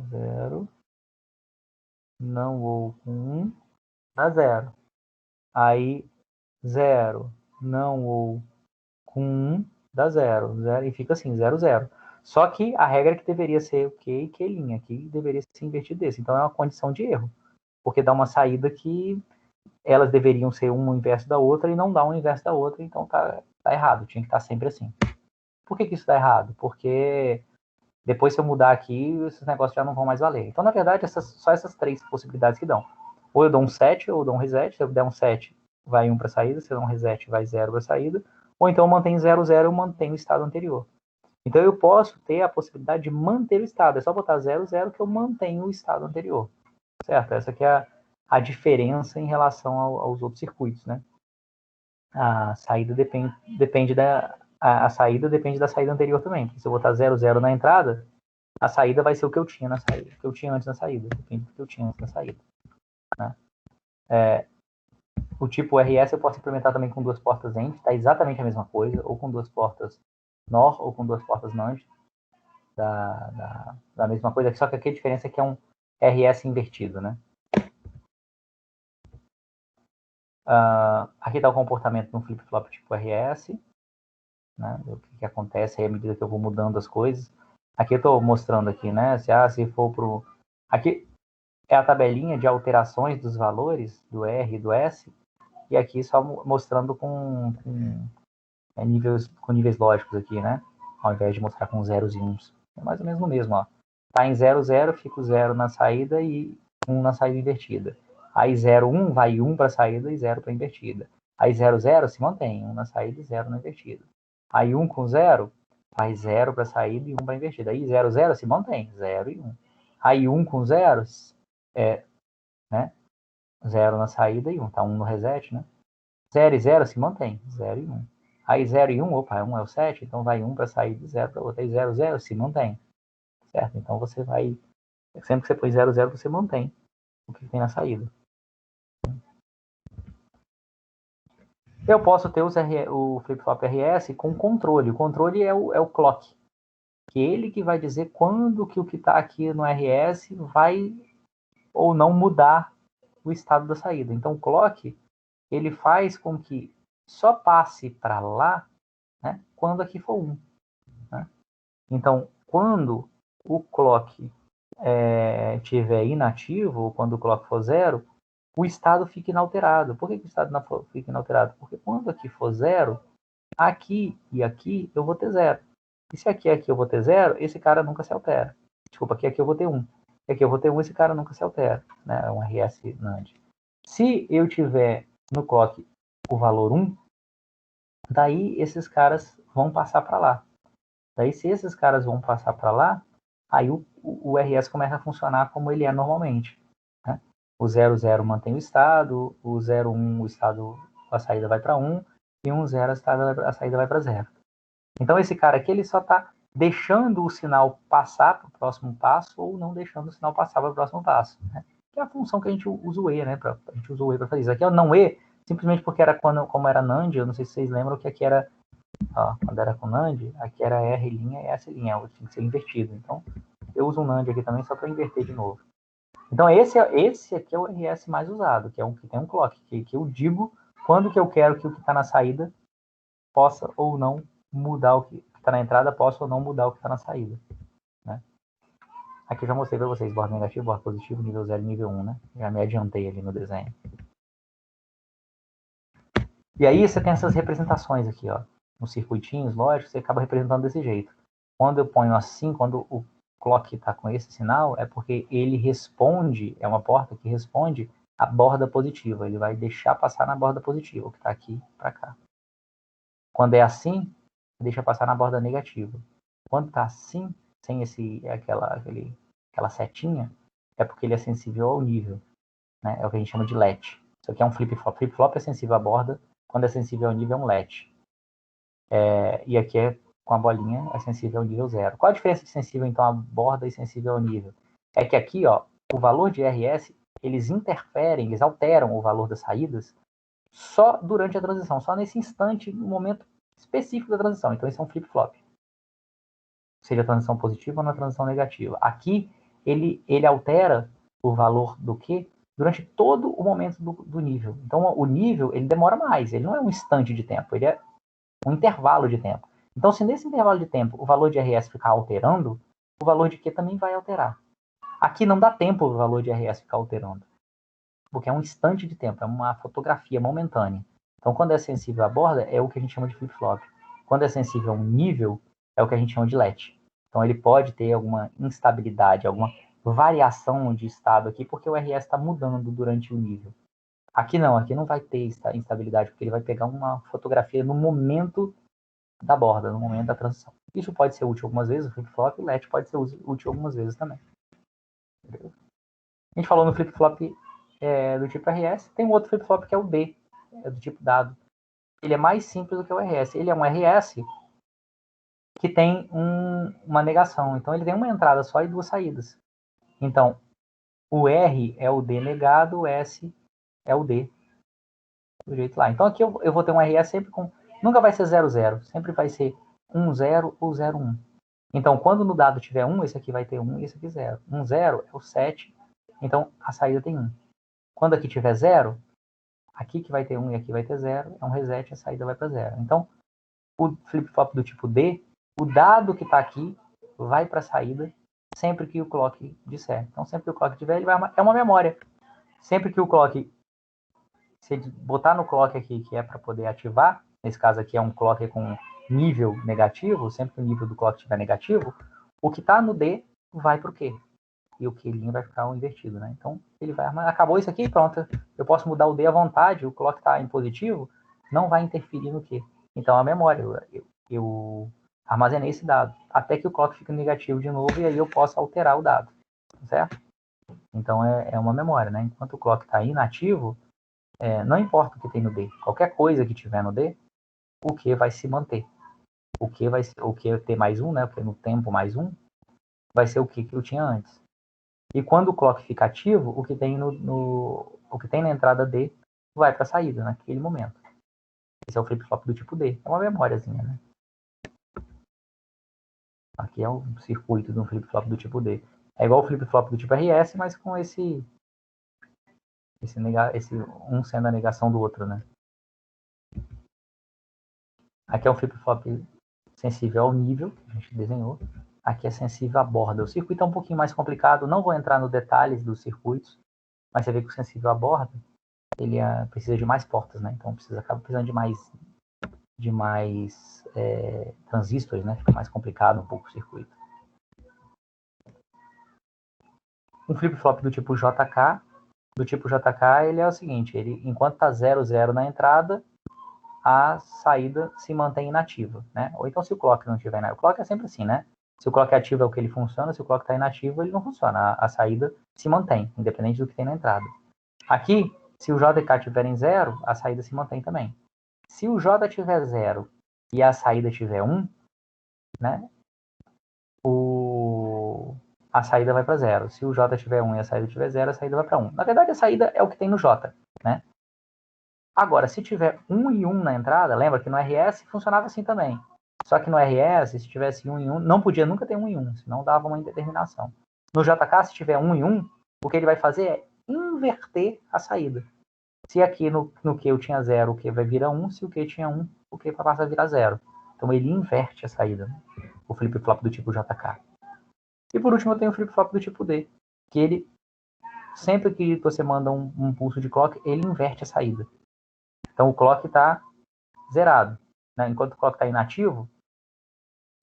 0, não ou com 1, dá 0. Aí 0 não ou com 1 dá 0. 0 e fica assim, 0, 0. Só que a regra é que deveria ser o Q e Q', aqui deveria ser invertido desse. Então é uma condição de erro, porque dá uma saída que elas deveriam ser uma inverso da outra e não dá uma inverso da outra, então tá errado, tinha que estar sempre assim. Por que isso dá errado? Porque depois se eu mudar aqui, esses negócios já não vão mais valer. Então, na verdade, só essas três possibilidades que dão. Ou eu dou um set, ou eu dou um reset. Se eu der um set, vai 1 para a saída. Se eu der um reset, vai 0 para a saída. Ou então eu mantenho 0, 0, eu mantenho o estado anterior. Então, eu posso ter a possibilidade de manter o estado. É só botar 0, 0 que eu mantenho o estado anterior. Certo? Essa aqui é a diferença em relação aos outros circuitos, né? A saída depende da saída anterior também. Porque se eu botar 0, 0 na entrada, a saída vai ser o que eu tinha na saída, o que eu tinha antes na saída, depende do que eu tinha antes na saída. Né? O tipo RS eu posso implementar também com 2 portas AND, tá exatamente a mesma coisa, ou com 2 portas NOR, ou com 2 portas NAND, da mesma coisa, só que aqui a diferença é que é um RS invertido, né? Aqui está o comportamento no flip-flop tipo RS, né? O que acontece aí à medida que eu vou mudando as coisas. Aqui eu estou mostrando aqui, né? Se for pro... Aqui é a tabelinha de alterações dos valores do R e do S, e aqui só mostrando com níveis lógicos aqui, né? ao invés de mostrar com zeros e uns. É mais ou menos o mesmo, ó. Tá em 0, 0, fica o 0 na saída e 1 na saída invertida. Aí 0, 1, vai 1 para a saída e 0 para a invertida. Aí 0, 0 se mantém, 1 na saída e 0 na invertida. Aí 1 com 0, vai 0 para a saída e 1 para a invertida. Aí 0, 0 se mantém, 0 e 1. Aí 1 com 0, né? 0 na saída e 1. Tá 1 no reset, né? 0 e 0 se mantém, 0 e 1. Aí 0 e 1, opa, 1 é o 7, então vai 1 para a saída e 0 para outra. Aí 0, 0 se mantém, certo? Então você vai, sempre que você põe 0, 0, você mantém o que tem na saída. Eu posso ter o flip-flop RS com controle. O controle é o clock, que é ele que vai dizer quando que o que está aqui no RS vai ou não mudar o estado da saída. Então o clock, ele faz com que só passe para lá, né, quando aqui for 1. Né? Então, quando o clock estiver inativo, ou quando o clock for 0, o estado fica inalterado. Por que o estado fica inalterado? Porque quando aqui for 0, aqui e aqui eu vou ter 0. E se aqui e aqui eu vou ter 0, esse cara nunca se altera. Desculpa, aqui e aqui eu vou ter 1. E aqui eu vou ter 1, esse cara nunca se altera. Né? É um RS NAND. Se eu tiver no clock o valor 1, daí esses caras vão passar para lá. Daí se esses caras vão passar para lá, aí o RS começa a funcionar como ele é normalmente. Né? O 0, 0 mantém o estado, o 0, 1, o estado, a saída vai para 1, e 1, 0, a saída vai para 0. Então esse cara aqui, ele só está deixando o sinal passar para o próximo passo, ou não deixando o sinal passar para o próximo passo. Né? Que é a função que a gente usa o E, né? A gente usa o E para fazer isso. Aqui é o não E, simplesmente porque era como era NAND, eu não sei se vocês lembram que aqui era, ó, quando era com NAND, aqui era R' e S', tinha que ser invertido. Então, eu uso um NAND aqui também só para inverter de novo. Então, esse aqui é o RS mais usado, que é um que tem um clock, que eu digo quando que eu quero que o que está na saída possa ou não mudar o que está na entrada, possa ou não mudar o que está na saída. Né? Aqui eu já mostrei para vocês, borda negativo, borda positivo, nível 0 e nível 1, né? Já me adiantei ali no desenho. E aí você tem essas representações aqui, ó. Nos circuitinhos, lógico, você acaba representando desse jeito. Quando eu ponho assim, quando o clock está com esse sinal, é porque ele responde, é uma porta que responde à borda positiva. Ele vai deixar passar na borda positiva, o que está aqui para cá. Quando é assim, deixa passar na borda negativa. Quando está assim, sem aquela setinha, é porque ele é sensível ao nível. Né? É o que a gente chama de latch. Isso aqui é um flip-flop. Flip-flop é sensível à borda, quando é sensível ao nível é um latch. E aqui com a bolinha é sensível ao nível 0. Qual a diferença de sensível, então, à borda e sensível ao nível? É que aqui, ó, o valor de RS, eles interferem, eles alteram o valor das saídas só durante a transição, só nesse instante, no momento específico da transição. Então, isso é um flip-flop. Seja a transição positiva ou na transição negativa. Aqui, ele altera o valor do Q durante todo o momento do nível. Então, o nível, ele demora mais. Ele não é um instante de tempo, ele é um intervalo de tempo. Então, se nesse intervalo de tempo o valor de RS ficar alterando, o valor de Q também vai alterar. Aqui não dá tempo o valor de RS ficar alterando, porque é um instante de tempo, é uma fotografia momentânea. Então, quando é sensível à borda, é o que a gente chama de flip-flop. Quando é sensível a um nível, é o que a gente chama de latch. Então, ele pode ter alguma instabilidade, alguma variação de estado aqui, porque o RS está mudando durante o nível. Aqui não vai ter instabilidade, porque ele vai pegar uma fotografia no momento da borda, no momento da transição. Isso pode ser útil algumas vezes, o flip-flop, e o latch pode ser útil algumas vezes também. Entendeu? A gente falou no flip-flop do tipo RS, tem um outro flip-flop que é o D, do tipo dado. Ele é mais simples do que o RS. Ele é um RS que tem uma negação. Então, ele tem uma entrada só e duas saídas. Então, o R é o D negado, o S é o D. Do jeito lá. Então, aqui eu vou ter um RS sempre com... Nunca vai ser 0, 0. Sempre vai ser 1, 0 ou 0, 1. Então, quando no dado tiver 1, esse aqui vai ter 1 e esse aqui 0. 1, 0 é o 7. Então, a saída tem 1. Quando aqui tiver 0, aqui que vai ter 1 e aqui vai ter 0, é um reset, a saída vai para 0. Então, o flip-flop do tipo D, o dado que está aqui vai para a saída sempre que o clock disser. Então, sempre que o clock tiver, ele vai... É uma memória. Sempre que o clock... Se botar no clock aqui, que é para poder ativar, nesse caso aqui é um clock com nível negativo, sempre que o nível do clock estiver negativo, o que está no D vai para o Q. E o Q' vai ficar invertido, né? Então, ele vai armazenar. Acabou isso aqui, pronto. Eu posso mudar o D à vontade, o clock está em positivo, não vai interferir no Q. Então, a memória, eu armazenei esse dado, até que o clock fique negativo de novo, e aí eu posso alterar o dado, certo? Então, é uma memória, né? Enquanto o clock está inativo, não importa o que tem no D. Qualquer coisa que tiver no D, o Q vai se manter. O Q vai ser o Q T mais 1, né? Porque no tempo mais 1, vai ser o Q que eu tinha antes. E quando o clock fica ativo, o que tem o que tem na entrada D vai para a saída naquele momento. Esse é o flip-flop do tipo D. É uma memóriazinha, né? Aqui é o circuito de um flip-flop do tipo D. É igual o flip-flop do tipo RS, mas com esse um sendo a negação do outro, né? Aqui é um flip-flop sensível ao nível, que a gente desenhou. Aqui é sensível à borda. O circuito é um pouquinho mais complicado, não vou entrar nos detalhes dos circuitos, mas você vê que o sensível à borda, ele precisa de mais portas, né? Então acaba precisando de mais transistores, né? Fica mais complicado um pouco o circuito. Um flip-flop do tipo JK, ele é o seguinte, ele, enquanto está 0, 0 na entrada, a saída se mantém inativa, né? Ou então se o clock não estiver inativo. O clock é sempre assim, né? Se o clock é ativo é o que ele funciona, se o clock está inativo, ele não funciona. A saída se mantém, independente do que tem na entrada. Aqui, se o JK estiver em 0, a saída se mantém também. Se o J tiver 0 e a saída tiver 1, né? A saída vai para 0. Se o J tiver 1 e a saída tiver 0, a saída vai para 1. Na verdade, a saída é o que tem no J, né? Agora, se tiver 1 e 1 na entrada, lembra que no RS funcionava assim também. Só que no RS, se tivesse 1 e 1, não podia nunca ter 1 e 1, senão dava uma indeterminação. No JK, se tiver 1 e 1, o que ele vai fazer é inverter a saída. Se aqui no Q eu tinha 0, o Q vai virar 1. Se o Q tinha 1, o Q passa a virar 0. Então ele inverte a saída, né? O flip-flop do tipo JK. E por último eu tenho o flip-flop do tipo D, que ele, sempre que você manda um pulso de clock, ele inverte a saída. Então o clock está zerado, né? Enquanto o clock está inativo,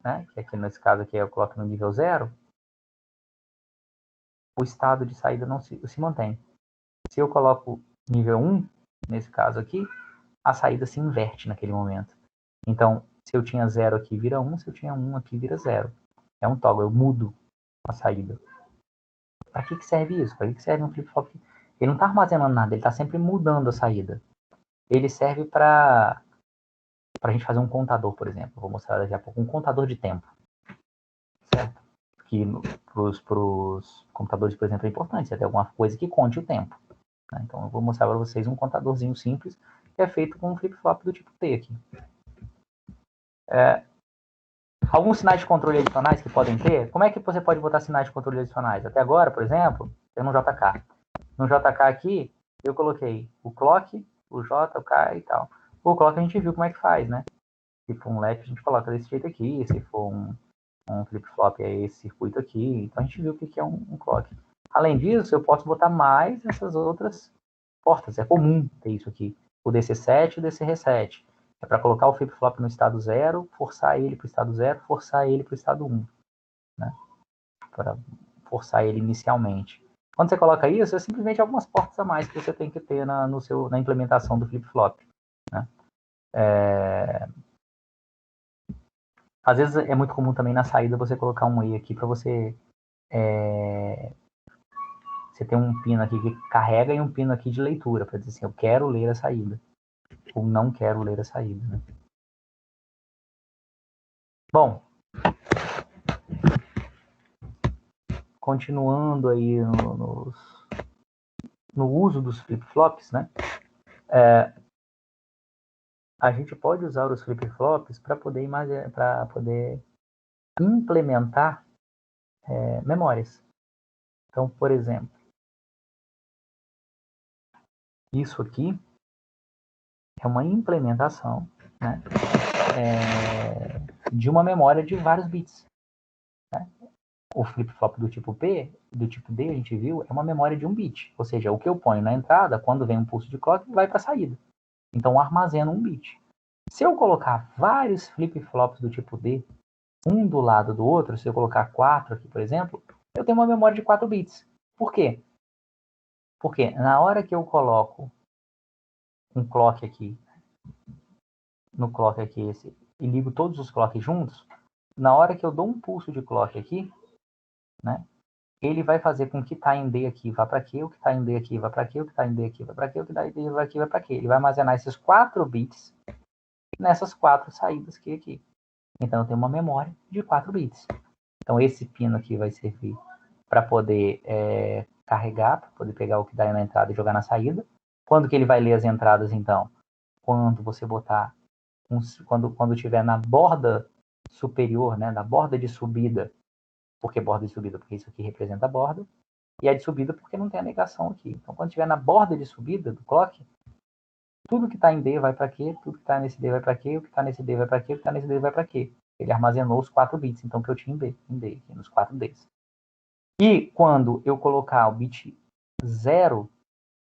né? Que aqui nesse caso aqui é o clock no nível 0, o estado de saída não se mantém. Se eu coloco nível 1, nesse caso aqui, a saída se inverte naquele momento. Então, se eu tinha 0 aqui, vira 1, se eu tinha 1 aqui, vira 0. É um toggle, eu mudo a saída. Para que serve isso? Para que serve um flip-flop? Ele não está armazenando nada, ele está sempre mudando a saída. Ele serve para a gente fazer um contador, por exemplo. Vou mostrar daqui a pouco um contador de tempo. Certo? Que para os computadores, por exemplo, é importante. Você tem alguma coisa que conte o tempo. Né? Então, eu vou mostrar para vocês um contadorzinho simples que é feito com um flip-flop do tipo T aqui. Alguns sinais de controle adicionais que podem ter. Como é que você pode botar sinais de controle adicionais? Até agora, por exemplo, eu no JK. No JK aqui, eu coloquei o clock, o J, o K e tal. O clock a gente viu como é que faz, né? Se for um latch, a gente coloca desse jeito aqui. Se for um flip-flop, é esse circuito aqui. Então a gente viu o que é um clock. Além disso, eu posso botar mais essas outras portas. É comum ter isso aqui. O DC7 e o DC reset. É para colocar o flip-flop no estado 0, forçar ele para o estado 0, forçar ele para o estado 1. Né? Para forçar ele inicialmente. Quando você coloca isso, é simplesmente algumas portas a mais que você tem que ter na implementação do flip-flop. Né? Às vezes é muito comum também na saída você colocar um E aqui para você... Você tem um pino aqui que carrega e um pino aqui de leitura, para dizer assim, eu quero ler a saída. Ou não quero ler a saída. Né? Bom, continuando aí no uso dos flip-flops, né? A gente pode usar os flip-flops para poder implementar memórias. Então, por exemplo, isso aqui é uma implementação, né, de uma memória de vários bits. Né? O flip-flop do tipo P, do tipo D, a gente viu, é uma memória de 1 bit. Ou seja, o que eu ponho na entrada, quando vem um pulso de clock, vai para a saída. Então, armazena 1 bit. Se eu colocar vários flip-flops do tipo D, um do lado do outro, se eu colocar 4 aqui, por exemplo, eu tenho uma memória de 4 bits. Por quê? Porque na hora que eu coloco um clock aqui, no clock aqui esse, e ligo todos os clocks juntos, na hora que eu dou um pulso de clock aqui, né, ele vai fazer com que está em D aqui vá para Q, o que está em D aqui vá para Q, o que está em D aqui vá para Q, o que está em D aqui vá para Q. Ele vai armazenar esses 4 bits nessas 4 saídas Q aqui. Então eu tenho uma memória de 4 bits. Então esse pino aqui vai servir para poder carregar, para poder pegar o que dá na entrada e jogar na saída. Quando que ele vai ler as entradas, então? Quando você botar, quando tiver na borda superior, né, na borda de subida. Por que borda de subida? Porque isso aqui representa a borda. E a de subida porque não tem a negação aqui. Então quando tiver na borda de subida do clock, tudo que está em D vai para Q, tudo que está nesse D vai para Q, o que está nesse D vai para Q, o que está nesse D vai para Q. Ele armazenou os 4 bits, então que eu tinha em D aqui, nos 4 Ds. E quando eu colocar o bit 0,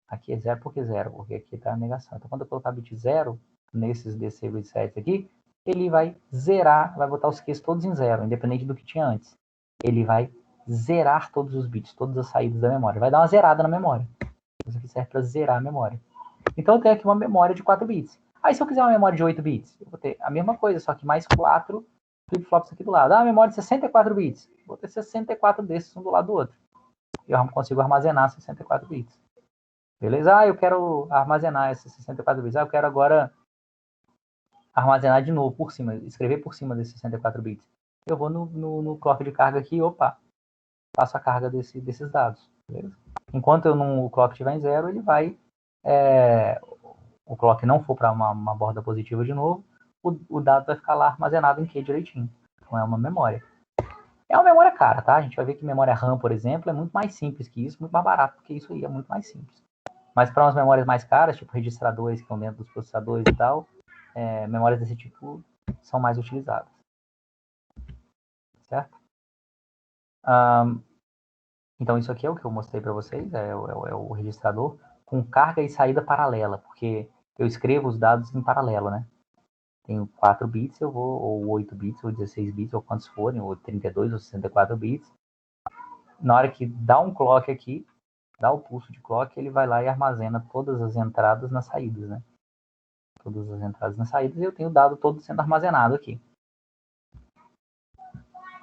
aqui é 0 porque 0, porque aqui está a negação. Então quando eu colocar o bit 0 nesses DC resets aqui, ele vai zerar, vai botar os Qs todos em 0, independente do que tinha antes. Ele vai zerar todos os bits, todas as saídas da memória. Vai dar uma zerada na memória. Isso aqui serve para zerar a memória. Então eu tenho aqui uma memória de 4 bits. Aí se eu quiser uma memória de 8 bits, eu vou ter a mesma coisa, só que mais 4 flip-flops aqui do lado. Ah, memória de 64 bits. Vou ter 64 desses um do lado do outro. Eu consigo armazenar 64 bits. Beleza? Ah, eu quero armazenar esses 64 bits. Ah, eu quero agora armazenar de novo por cima, escrever por cima desses 64 bits. Eu vou no clock de carga aqui, opa, faço a carga desses dados. Beleza? Enquanto o clock estiver em 0, ele vai... o clock não for para uma borda positiva de novo, o dado vai ficar lá armazenado em Q direitinho. Então é uma memória. É uma memória cara, tá? A gente vai ver que memória RAM, por exemplo, é muito mais simples que isso, muito mais barato do que isso aí, é muito mais simples. Mas para umas memórias mais caras, tipo registradores que estão dentro dos processadores e tal, memórias desse tipo são mais utilizadas. Certo? Então isso aqui é o que eu mostrei para vocês, é o registrador com carga e saída paralela, porque eu escrevo os dados em paralelo, né? Tenho 4 bits, ou 8 bits, ou 16 bits, ou quantos forem, ou 32, ou 64 bits. Na hora que dá um clock aqui, dá o pulso de clock, ele vai lá e armazena todas as entradas nas saídas, né? Todas as entradas nas saídas, e eu tenho o dado todo sendo armazenado aqui.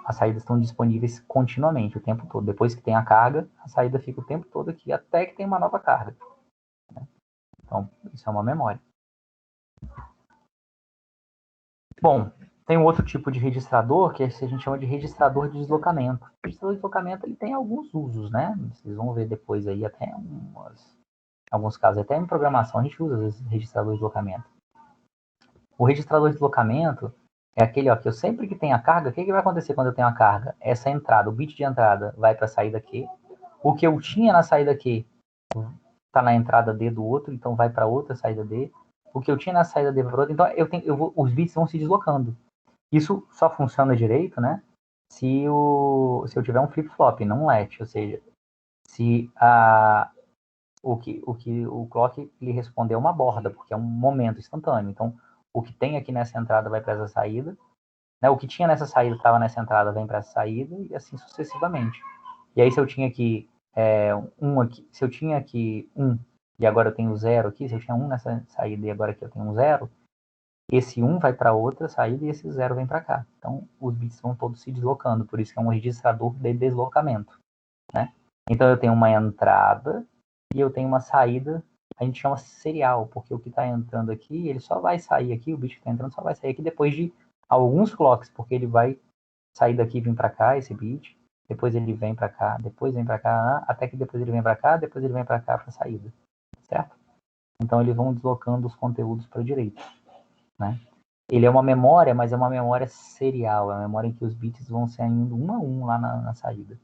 As saídas estão disponíveis continuamente, o tempo todo. Depois que tem a carga, a saída fica o tempo todo aqui, até que tem uma nova carga. Então, isso é uma memória. Bom, tem um outro tipo de registrador, que a gente chama de registrador de deslocamento. O registrador de deslocamento ele tem alguns usos, né? Vocês vão ver depois aí, até alguns casos, até em programação a gente usa, às vezes, registrador de deslocamento. O registrador de deslocamento é aquele, ó, que eu sempre que tenho a carga, o que vai acontecer quando eu tenho a carga? Essa entrada, o bit de entrada vai para a saída Q. O que eu tinha na saída Q está na entrada D do outro, então vai para outra saída D. O que eu tinha na saída D vai para outra, então os bits vão se deslocando. Isso só funciona direito, né? Se eu tiver um flip-flop, não um latch, ou seja, se o clock lhe responder uma borda, porque é um momento instantâneo. Então, o que tem aqui nessa entrada vai para essa saída, né? O que tinha nessa saída estava nessa entrada vem para essa saída e assim sucessivamente. E aí se eu tinha aqui aqui, se eu tinha aqui 1 e agora eu tenho 0 aqui, se eu tinha 1 nessa saída e agora aqui eu tenho um 0, esse 1 vai para outra saída e esse 0 vem para cá. Então os bits vão todos se deslocando, por isso que é um registrador de deslocamento, né? Então eu tenho uma entrada e eu tenho uma saída, a gente chama serial, porque o que está entrando aqui, ele só vai sair aqui, o bit que está entrando só vai sair aqui depois de alguns clocks, porque ele vai sair daqui e vir para cá, esse bit, depois ele vem para cá, depois vem para cá, até que depois ele vem para cá, depois ele vem para cá para a saída, certo? Então eles vão deslocando os conteúdos para a direita, né? Ele é uma memória, mas é uma memória serial, é uma memória em que os bits vão saindo um a um lá na saída.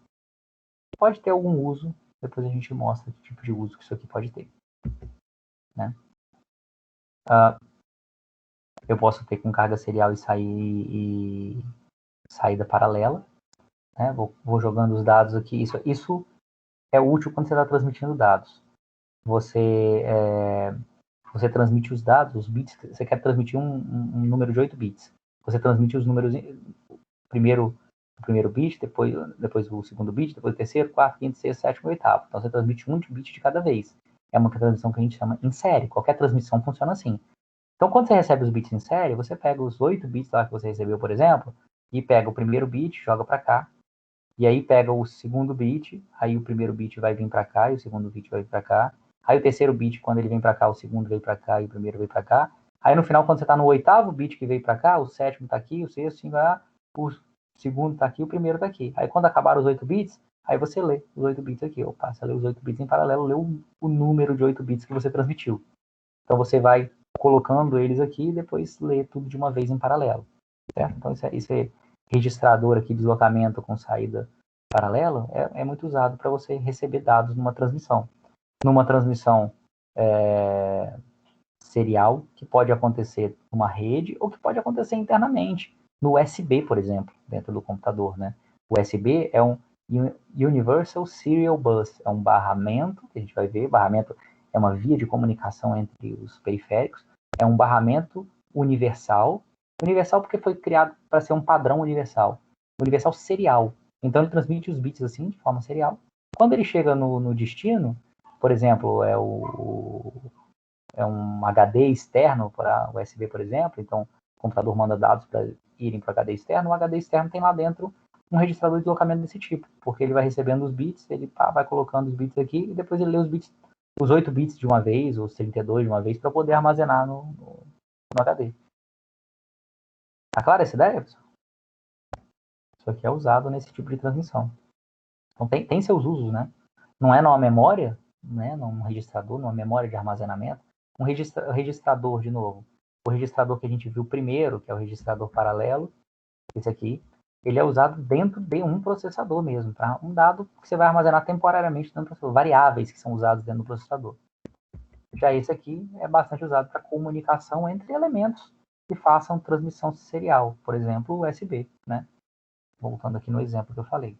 Pode ter algum uso, depois a gente mostra que tipo de uso que isso aqui pode ter, né? Eu posso ter com carga serial e saída paralela, né? Vou jogando os dados aqui. Isso é útil quando você está transmitindo dados. Você você transmite os dados, os bits, você quer transmitir um número de 8 bits. Você transmite os números, primeiro o primeiro bit, depois o segundo bit, depois o terceiro, quarto, quinto, sexto, sétimo e oitavo. Então você transmite um bit de cada vez. É uma transmissão que a gente chama em série. Qualquer transmissão funciona assim. Então quando você recebe os bits em série, você pega os 8 bits lá que você recebeu, por exemplo, e pega o primeiro bit, joga para cá, e aí pega o segundo bit, aí o primeiro bit vai vir para cá, e o segundo bit vai vir para cá. Aí o terceiro bit, quando ele vem para cá, o segundo veio para cá, e o primeiro veio para cá. Aí no final, quando você está no oitavo bit que veio para cá, o sétimo está aqui, o sexto, o segundo está aqui, o primeiro está aqui. Aí quando acabar os 8 bits, aí você lê os 8 bits aqui. Opa, você lê os 8 bits em paralelo, lê o número de 8 bits que você transmitiu. Então você vai colocando eles aqui e depois lê tudo de uma vez em paralelo. Certo? Então isso é registrador aqui, deslocamento com saída paralela, é muito usado para você receber dados numa transmissão. Numa transmissão serial, que pode acontecer numa rede ou que pode acontecer internamente, no USB, por exemplo, dentro do computador. Né? O USB é um Universal Serial Bus, é um barramento, que a gente vai ver, barramento é uma via de comunicação entre os periféricos, é um barramento universal porque foi criado para ser um padrão universal serial. Então ele transmite os bits assim, de forma serial. Quando ele chega no destino, por exemplo, é um HD externo para USB, por exemplo, então o computador manda dados para irem para o HD externo, o HD externo tem lá dentro um registrador de deslocamento desse tipo, porque ele vai recebendo os bits, ele vai colocando os bits aqui e depois ele lê os bits, os 8 bits de uma vez, os 32 de uma vez, para poder armazenar no HD. Tá clara essa ideia, pessoal? Isso aqui é usado nesse tipo de transmissão. Então tem seus usos, né? Não é numa memória, né? Num registrador, numa memória de armazenamento. Um registrador, de novo, o registrador que a gente viu primeiro, que é o registrador paralelo, esse aqui, ele é usado dentro de um processador mesmo, tá? Um dado que você vai armazenar temporariamente dentro do processador, variáveis que são usados dentro do processador. Já esse aqui é bastante usado para comunicação entre elementos que façam transmissão serial, por exemplo, o USB, né? Voltando aqui no exemplo que eu falei.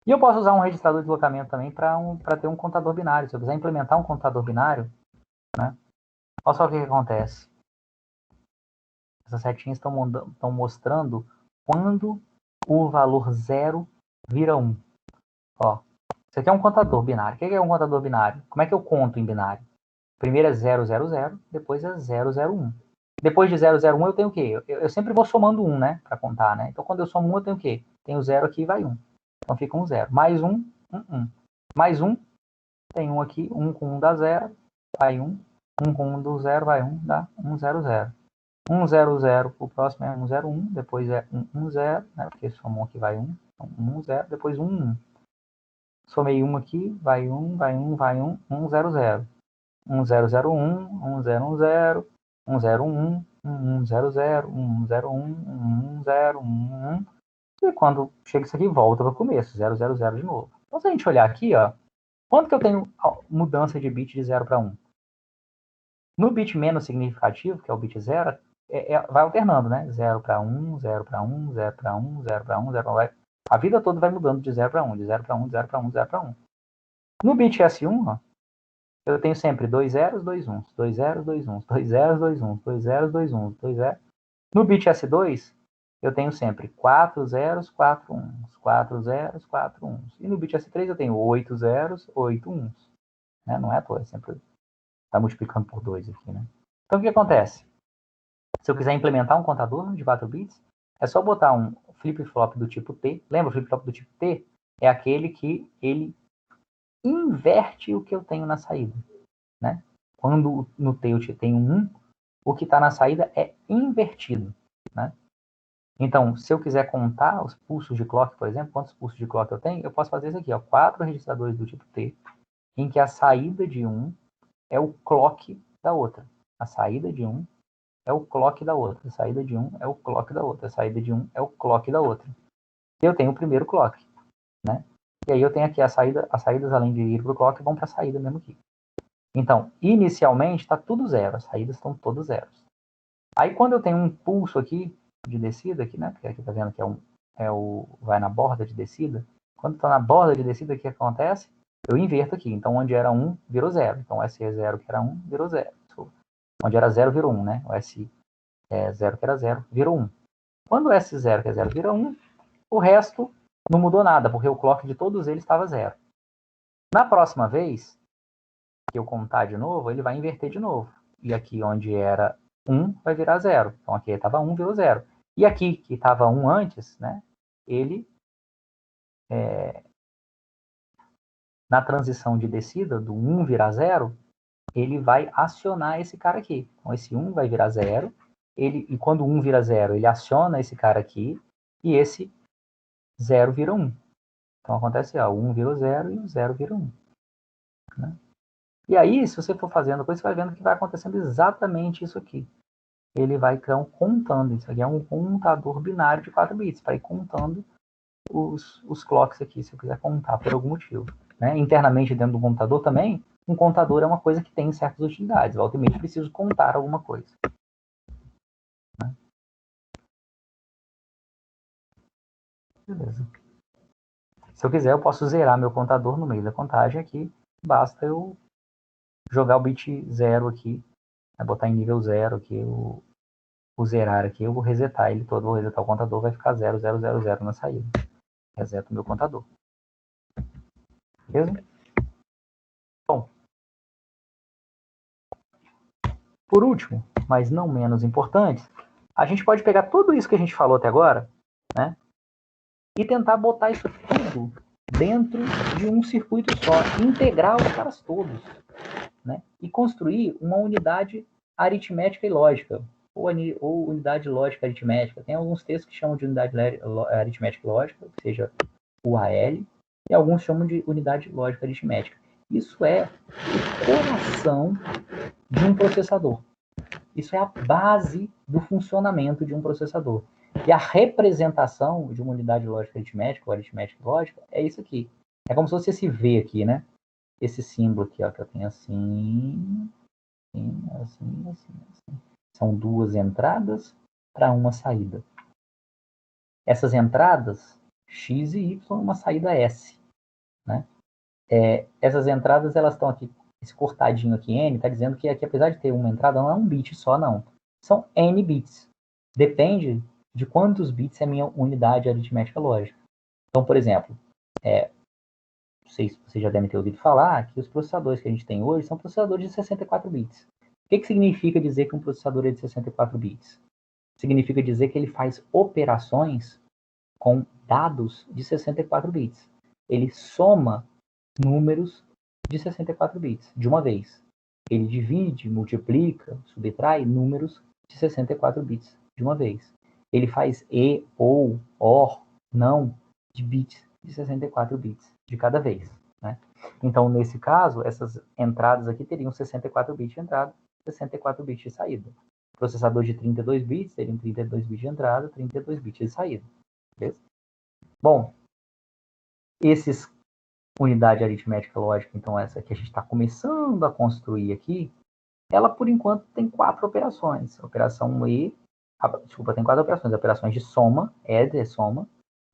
E eu posso usar um registrador de deslocamento também para ter um contador binário. Se eu quiser implementar um contador binário, né? Olha só o que acontece. Essas setinhas estão mostrando quando o valor 0 vira 1. Ó, isso aqui é um contador binário. O que é um contador binário? Como é que eu conto em binário? Primeiro é 000, depois é 001. Depois de 001 eu tenho o quê? Eu sempre vou somando 1, né? Para contar, né? Então quando eu somo 1 eu tenho o quê? Tenho 0 aqui e vai 1. Então fica um 0. Mais 1, 1. Mais 1, tem 1 aqui. 1 com 1 dá 0, vai 1. 1 com 1 do 0 vai 1, dá 100. 100, o próximo é 101, depois é 110, né? Porque somou aqui vai 1. Então 10, depois 11. Somei 1 aqui, vai 1, vai 1, vai 1, 100. 1001, 1010, 101, 1100, 101, 1011. E quando chega isso aqui, volta para o começo, 000 de novo. Então, se a gente olhar aqui, ó, quanto que eu tenho mudança de bit de 0 para 1? No bit menos significativo, que é o bit 0, vai alternando, né? 0 para 1, 0 para 1, 0 para 1, 0 para 1, 0 para 1. A vida toda vai mudando de 0 para 1, de 0 para 1, de 0 para 1, de 0 para 1. No bit S1, ó, eu tenho sempre 2 zeros, 2 1s, 2 zeros, 2 1s, 2 zeros, 2 1s, 2 zeros, 2 1s, 2 zeros. No bit S2, eu tenho sempre 4 zeros, 4 1s, 4 zeros, 4 1s. E no bit S3 eu tenho 8 zeros, 8 1s. Né? Não é à toa, é sempre está multiplicando por 2 aqui, né? Então o que acontece? Se eu quiser implementar um contador de 4 bits, é só botar um flip-flop do tipo T. Lembra o flip-flop do tipo T? É aquele que ele inverte o que eu tenho na saída, né? Quando no T eu tenho um 1, o que está na saída é invertido, né? Então, se eu quiser contar os pulsos de clock, por exemplo, quantos pulsos de clock eu tenho, eu posso fazer isso aqui, ó, 4 registradores do tipo T, em que a saída de um é o clock da outra. A saída de um é o clock da outra. A saída de um é o clock da outra. A saída de um é o clock da outra. E eu tenho o primeiro clock, né? E aí eu tenho aqui as saídas além de ir para o clock vão para a saída mesmo aqui. Então, inicialmente está tudo zero. As saídas estão todas zeros. Aí quando eu tenho um pulso aqui de descida, aqui, né? Porque aqui está vendo que vai na borda de descida. Quando está na borda de descida, o que acontece? eu inverto aqui. Então, onde era 1, virou 0. Então, o SE0 que era 1, virou 0. Onde era 0, virou 1, né? O SE0 que era 0, virou 1. Quando o S0 que é 0 vira 1, o resto não mudou nada, porque o clock de todos eles estava 0. Na próxima vez que eu contar de novo, ele vai inverter de novo. E aqui onde era 1 vai virar 0. Então aqui estava 1, virou 0. E aqui, que estava 1 antes, né, ele, na transição de descida, do 1 virar 0, ele vai acionar esse cara aqui. Então esse 1 vai virar 0, e quando 1 vira 0, ele aciona esse cara aqui, e esse 0 vira 1. Então acontece, ó, o 1 vira 0 e o 0 vira 1. Né? E aí, se você for fazendo coisa, você vai vendo que vai acontecendo exatamente isso aqui. Ele vai, então, contando. Isso aqui é um contador binário de 4 bits, para ir contando os clocks aqui, se eu quiser contar por algum motivo. Né? Internamente, dentro do computador também, um contador é uma coisa que tem certas utilidades. Volta e meia, preciso contar alguma coisa. Né? Beleza. Se eu quiser, eu posso zerar meu contador no meio da contagem aqui. Basta eu jogar o bit 0 aqui, botar em nível 0 aqui, o zerar aqui, eu vou resetar ele todo, vou resetar o contador, vai ficar 0, 0, 0, 0 na saída. Reseto o meu contador. Beleza? Bom, por último, mas não menos importante, a gente pode pegar tudo isso que a gente falou até agora, né, e tentar botar isso tudo dentro de um circuito só, integrar os caras todos, né, e construir uma unidade aritmética e lógica, ou unidade lógica aritmética. Tem alguns textos que chamam de unidade aritmética e lógica, que seja UAL, e alguns chamam de unidade lógica aritmética. Isso é o coração de um processador. Isso é a base do funcionamento de um processador. E a representação de uma unidade lógica aritmética, ou aritmética lógica, é isso aqui. É como se fosse esse V aqui, né? Esse símbolo aqui, ó, que eu tenho assim, assim. São duas entradas para uma saída. Essas entradas, X e Y, uma saída S. Né? Essas entradas, elas estão aqui, esse cortadinho aqui, N, está dizendo que aqui, apesar de ter uma entrada, não é um bit só, não. São N bits. Depende de quantos bits é a minha unidade aritmética lógica. Então, por exemplo, vocês já devem ter ouvido falar que os processadores que a gente tem hoje são processadores de 64 bits. O que significa dizer que um processador é de 64 bits? Significa dizer que ele faz operações com dados de 64 bits. Ele soma números de 64 bits de uma vez. Ele divide, multiplica, subtrai números de 64 bits de uma vez. Ele faz e, ou, or, não, de bits de 64 bits de cada vez. Né? Então, nesse caso, essas entradas aqui teriam 64 bits de entrada, 64 bits de saída. Processador de 32 bits teriam 32 bits de entrada, 32 bits de saída. Beleza? Bom, esses unidade aritmética lógica, então essa que a gente está começando a construir aqui, ela por enquanto tem 4 operações. A operação E, tem 4 operações. Operações de soma, add é soma.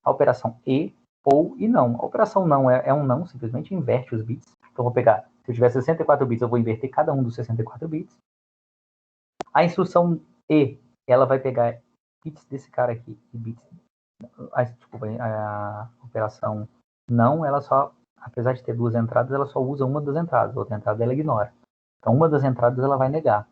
A operação E, ou e não. A operação não é um não, simplesmente inverte os bits. Então eu vou pegar, se eu tiver 64 bits, eu vou inverter cada um dos 64 bits. A instrução E, ela vai pegar bits desse cara aqui e bits. A operação não, ela só, apesar de ter 2 entradas, ela só usa uma das entradas, a outra entrada ela ignora. Então, uma das entradas ela vai negar,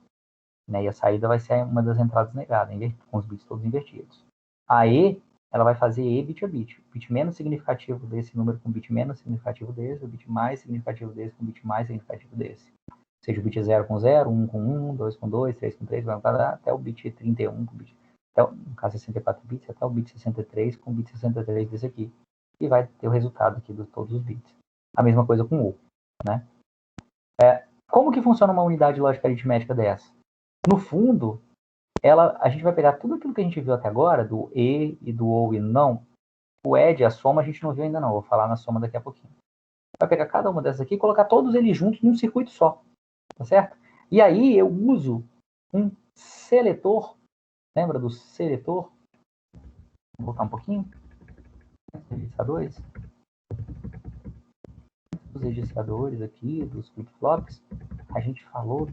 né? E a saída vai ser uma das entradas negada, com os bits todos invertidos. A E, ela vai fazer E bit a bit. O bit menos significativo desse número com o bit menos significativo desse, o bit mais significativo desse com o bit mais significativo desse. Ou seja, o bit 0 com 0, 1 com 1, 2 com 2, 3 com 3, até o bit 31 com o bit, no caso 64 bits, até o bit 63 com o bit 63 desse aqui. E vai ter o resultado aqui de todos os bits. A mesma coisa com o, né? Como que funciona uma unidade lógica aritmética dessa? No fundo, a gente vai pegar tudo aquilo que a gente viu até agora, do e e do ou e não. O add, a soma, a gente não viu ainda não. Vou falar na soma daqui a pouquinho. Vai pegar cada uma dessas aqui e colocar todos eles juntos num circuito só. Tá certo? E aí eu uso um seletor. Lembra do seletor? Vou voltar um pouquinho. Registrar 2. dos registradores aqui, dos flip-flops, a gente falou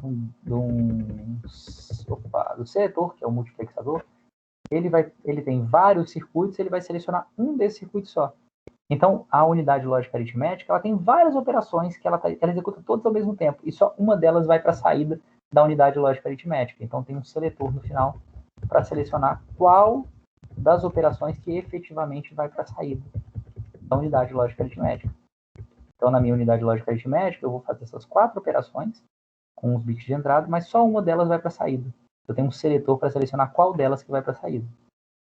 do seletor, que é o multiplexador. Ele tem vários circuitos, ele vai selecionar um desses circuitos só. Então, a unidade lógica aritmética, ela tem várias operações que ela executa todas ao mesmo tempo, e só uma delas vai para a saída da unidade lógica aritmética. Então, tem um seletor no final para selecionar qual das operações que efetivamente vai para a saída da unidade lógica aritmética. Então, na minha unidade lógica aritmética, eu vou fazer essas 4 operações com os bits de entrada, mas só uma delas vai para a saída. Eu tenho um seletor para selecionar qual delas que vai para a saída.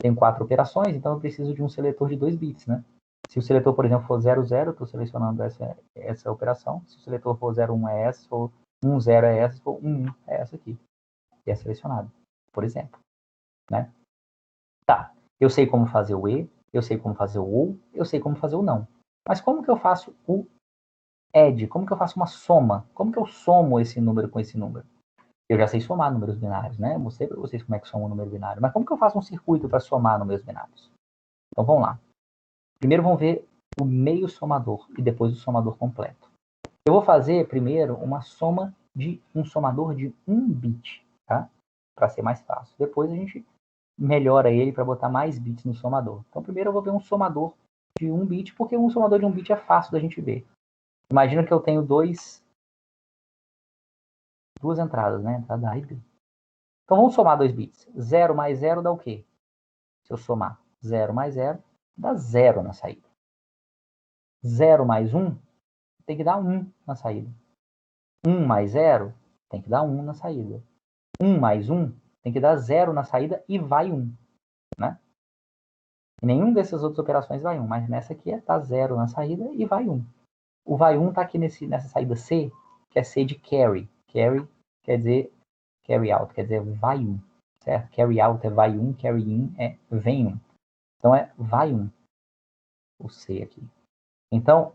Tenho 4 operações, então eu preciso de um seletor de 2 bits, né? Se o seletor, por exemplo, for 00, eu estou selecionando essa operação. Se o seletor for 01 é essa, se for 10 é essa, se for 11 é essa aqui. E é selecionado, por exemplo. Né? Tá, eu sei como fazer o E, eu sei como fazer o OU, eu sei como fazer o não. Mas como que eu faço o ADD? Como que eu faço uma soma? Como que eu somo esse número com esse número? Eu já sei somar números binários, né? Eu mostrei para vocês como é que soma um número binário. Mas como que eu faço um circuito para somar números binários? Então vamos lá. Primeiro vamos ver o meio somador e depois o somador completo. Eu vou fazer primeiro uma soma de um somador de 1 bit, tá? Para ser mais fácil. Depois a gente melhora ele para botar mais bits no somador. Então primeiro eu vou ver um somador de 1 bit, porque um somador de 1 bit é fácil da gente ver. Imagina que eu tenho duas entradas, né? Entrada A e B. Então vamos somar 2 bits. 0 mais 0 dá o quê? Se eu somar 0 mais 0, dá 0 na saída. 0 mais 1 tem que dar 1 na saída. 1 mais 0 tem que dar 1 na saída. 1 mais 1 tem que dar 0 na saída e vai 1. Né? Em nenhuma dessas outras operações vai 1, mas nessa aqui tá 0 na saída e vai 1. O vai 1 está aqui nessa saída C, que é C de carry. Carry quer dizer carry out, quer dizer vai 1. Certo? Carry out é vai 1, carry in é vem 1. Então é vai 1. O C aqui. Então,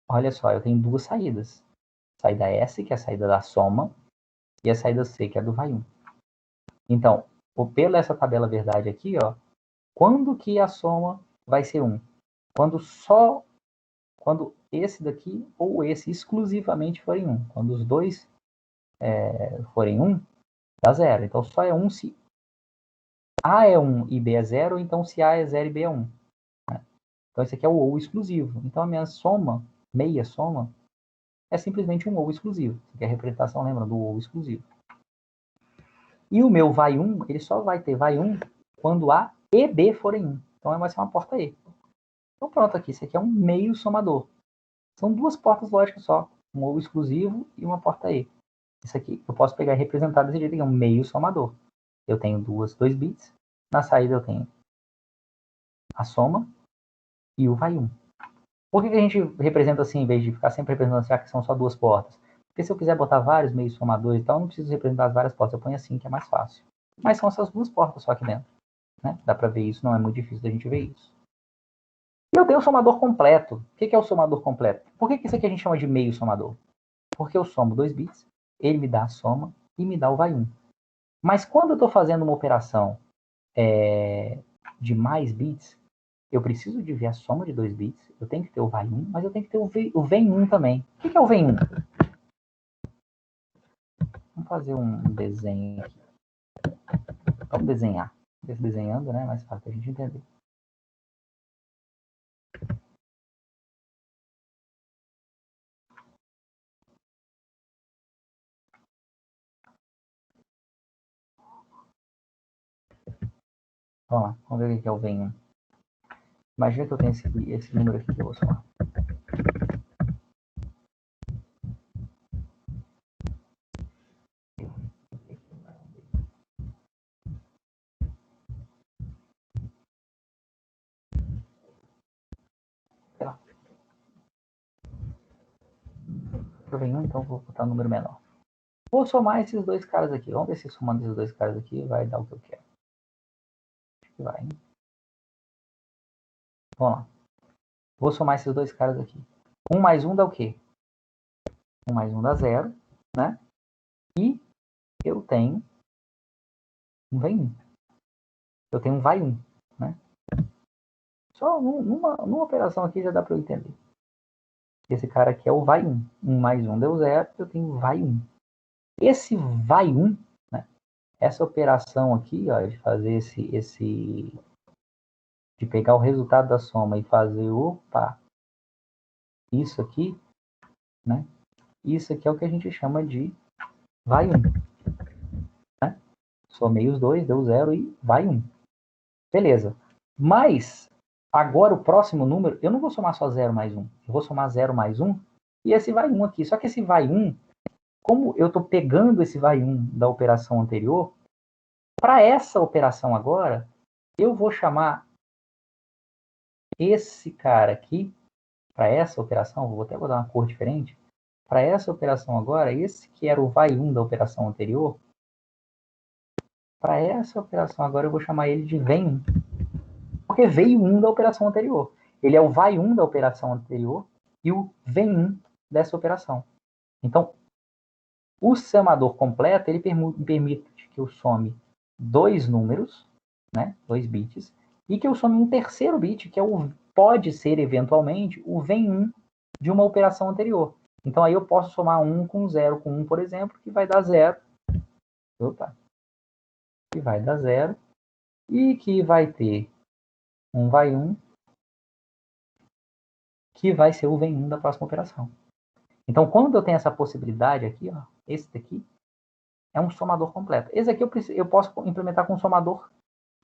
olha só, eu tenho duas saídas. Saída S, que é a saída da soma, e a saída C, que é do vai 1. Então, pela essa tabela verdade aqui, ó, quando que a soma vai ser 1? Quando esse daqui ou esse exclusivamente forem 1. Quando os dois forem 1, dá 0. Então, só é 1 se A é 1 e B é 0, então se A é 0 e B é 1. Né? Então, esse aqui é o ou exclusivo. Então, a minha soma, meia soma, é simplesmente um ou exclusivo. Que é a representação, lembra, do ou exclusivo. E o meu vai 1, ele só vai ter vai 1 quando A e B forem 1. Então, vai ser uma porta E. Então, pronto aqui. Esse aqui é um meio somador. São duas portas lógicas só. Um ou exclusivo e uma porta E. Isso aqui eu posso pegar e representar desse jeito aqui, é um meio somador. Eu tenho 2 bits. Na saída eu tenho a soma e o vai 1. Por que a gente representa assim, em vez de ficar sempre representando assim, que são só duas portas? Porque se eu quiser botar vários meios somadores e tal, eu não preciso representar as várias portas. Eu ponho assim, que é mais fácil. Mas são essas duas portas só aqui dentro. Né? Dá para ver isso, não é muito difícil da gente ver isso. E eu tenho o somador completo. O que é o somador completo? Por que isso aqui a gente chama de meio somador? Porque eu somo 2 bits, ele me dá a soma e me dá o vai 1. Mas quando eu estou fazendo uma operação de mais bits, eu preciso de ver a soma de 2 bits, eu tenho que ter o vai 1, mas eu tenho que ter o vem 1 também. O que é o vem 1? Vamos fazer um desenho aqui. Vamos desenhar. Desenhando, né? Mais fácil a gente entender. Vamos lá, vamos ver o que é o vem 1. Imagina que eu tenho esse número aqui que eu vou somar. Sei lá. Eu vem 1, então vou botar um número menor. Vou somar esses dois caras aqui. Vamos ver se somando esses dois caras aqui vai dar o que eu quero. Acho que vai, hein? Vamos lá. Vou somar esses dois caras aqui. 1 mais 1 dá o quê? 1 mais 1 dá 0, né? E eu tenho um vem 1. Eu tenho um vai 1, né? Só numa operação aqui já dá para eu entender. Esse cara aqui é o vai 1. 1 mais 1 deu 0, eu tenho vai 1. Esse vai 1, né? Essa operação aqui, ó, de fazer de pegar o resultado da soma e fazer, opa, isso aqui, né? Isso aqui é o que a gente chama de vai 1. Né? Somei os dois, deu 0 e vai 1. Beleza. Mas, agora o próximo número, eu não vou somar só 0 mais 1. Eu vou somar 0 mais 1 e esse vai 1 aqui. Só que esse vai 1, como eu estou pegando esse vai 1 da operação anterior, para essa operação agora, eu vou chamar esse cara aqui, para essa operação, vou até botar uma cor diferente, para essa operação agora, esse que era o vai 1 da operação anterior, para essa operação agora eu vou chamar ele de vem 1. Porque veio 1 da operação anterior. Ele é o vai 1 da operação anterior e o vem 1 dessa operação. Então, o somador completo, ele permite que eu some dois números, né, 2 bits, e que eu some um terceiro bit, que é pode ser, eventualmente, o vem 1 de uma operação anterior. Então, aí eu posso somar 1 com 0 com 1, por exemplo, que vai dar 0. Opa! Que vai dar 0. E que vai ter um vai 1, que vai ser o vem 1 da próxima operação. Então, quando eu tenho essa possibilidade aqui, ó, esse daqui é um somador completo. Esse aqui eu posso implementar com um somador,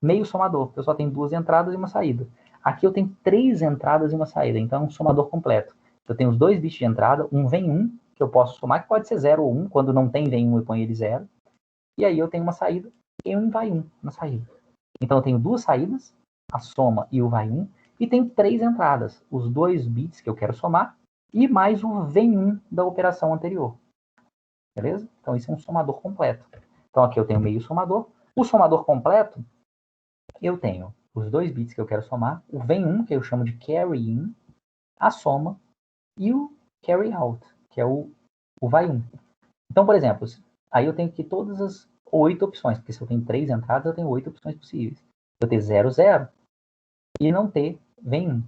meio somador, porque eu só tenho 2 entradas e uma saída. Aqui eu tenho 3 entradas e uma saída, então é um somador completo. Eu tenho os 2 bits de entrada, um vem 1, que eu posso somar, que pode ser 0 ou 1, quando não tem vem 1 eu ponho ele 0. E aí eu tenho uma saída e um vai 1 na saída. Então eu tenho 2 saídas, a soma e o vai 1, e tenho 3 entradas, os 2 bits que eu quero somar, e mais o vem 1 da operação anterior. Beleza? Então, isso é um somador completo. Então, aqui eu tenho meio somador. O somador completo, eu tenho os 2 bits que eu quero somar, o vem 1, que eu chamo de carry in, a soma, e o carry out, que é o vai 1. Então, por exemplo, aí eu tenho aqui todas as 8 opções, porque se eu tenho 3 entradas, eu tenho 8 opções possíveis. Eu ter 0, 0 e não ter vem 1.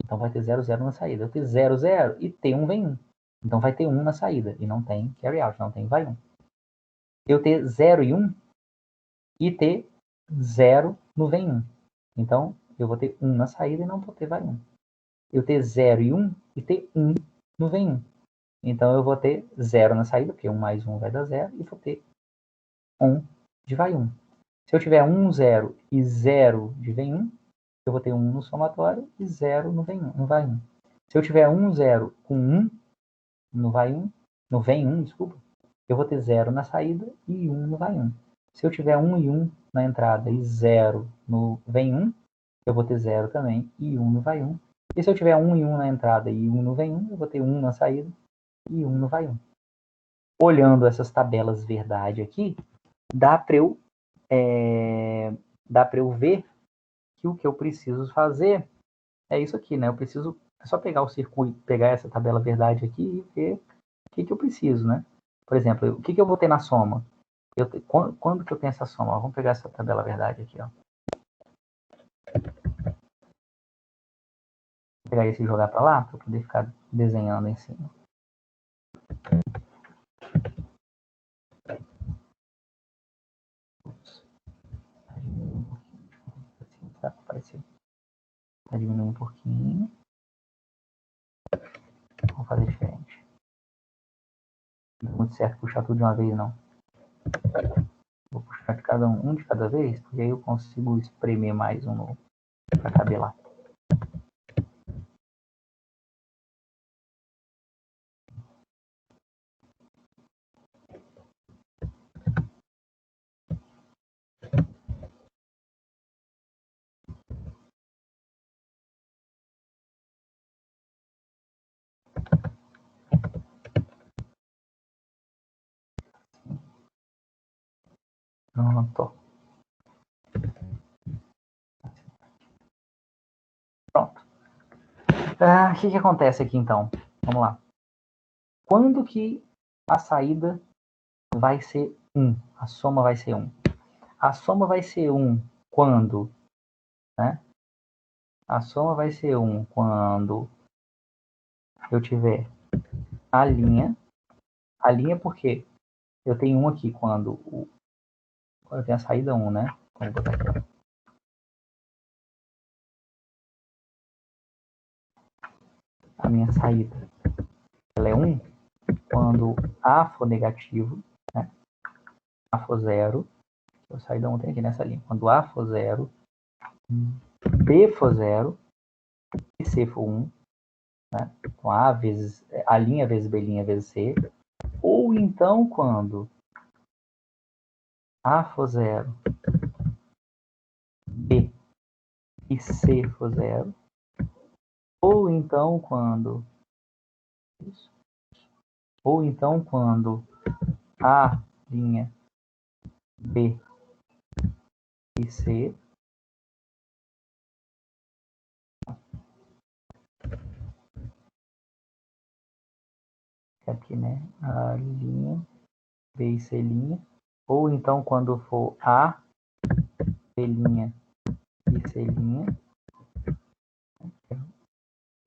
Então vai ter 0, 0 na saída. Eu ter 0, 0 e ter um vem 1. Então vai ter 1 na saída. E não tem carry out, não tem vai 1. Eu ter 0 e 1 e ter 0 no vem 1. Então eu vou ter 1 na saída e não vou ter vai 1. Eu ter 0 e 1 e ter 1 no vem 1. Então eu vou ter 0 na saída, porque 1 mais 1 vai dar 0, e vou ter 1 de vai 1. Se eu tiver 1, 0 e 0 de vem 1, eu vou ter 1 no somatório e 0 no vem 1, no vai 1. Se eu tiver 1, 0 com 1 no vai 1, no vem 1, desculpa, eu vou ter 0 na saída e 1 no vai 1. Se eu tiver 1 e 1 na entrada e 0 no vem 1, eu vou ter 0 também e 1 no vai 1. E se eu tiver 1 e 1 na entrada e 1 no vem 1, eu vou ter 1 na saída e 1 no vai 1. Olhando essas tabelas verdade aqui, dá para eu ver que o que eu preciso fazer é isso aqui, né? É só pegar o circuito, pegar essa tabela verdade aqui e ver o que eu preciso, né? Por exemplo, o que eu vou ter na soma? Quando que eu tenho essa soma? Vamos pegar essa tabela verdade aqui, ó. Vou pegar esse e jogar para lá, para poder ficar desenhando em cima. Tá diminuindo um pouquinho. Vamos fazer diferente. Não deu muito certo puxar tudo de uma vez, não. Vou puxar um de cada vez, porque aí eu consigo espremer mais um para caber lá. Pronto. Pronto. O que acontece aqui, então? Vamos lá. Quando que a saída vai ser 1? A soma vai ser 1. A soma vai ser 1 quando, né? A soma vai ser 1 quando eu tiver a linha porque eu tenho um aqui quando eu tenho a saída 1, né? Vamos botar aqui, ó. A minha saída, ela é 1 quando A for negativo, né? A for 0, eu saída 1 tem aqui nessa linha. Quando A for 0, B for 0 e C for 1, né? Então A linha vezes B linha vezes C. Ou então quando A for 0, B e C for 0. Ou então quando A linha B e C aqui, né? A linha B e C linha. Ou então quando for A, B linha e C linha.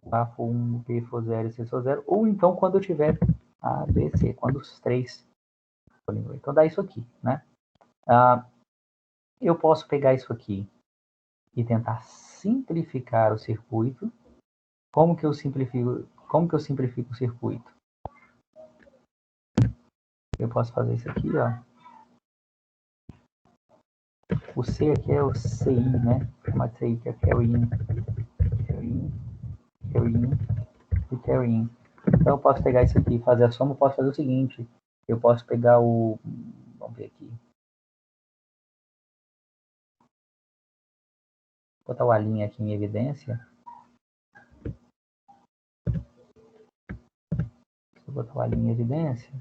A for 1, B for 0 e C for 0. Ou então quando eu tiver A, B, C. Quando os três forem 2. Então dá isso aqui, né? Eu posso pegar isso aqui e tentar simplificar o circuito. Como que eu simplifico o circuito? Eu posso fazer isso aqui, ó. O C aqui é o CI, né? Chama de CI, que é carry-in e carry-in. Então eu posso pegar isso aqui e fazer a soma. Eu posso fazer o seguinte. Eu posso pegar o... Vamos ver aqui. Vou botar o A' aqui em evidência. Vou botar o A' em evidência.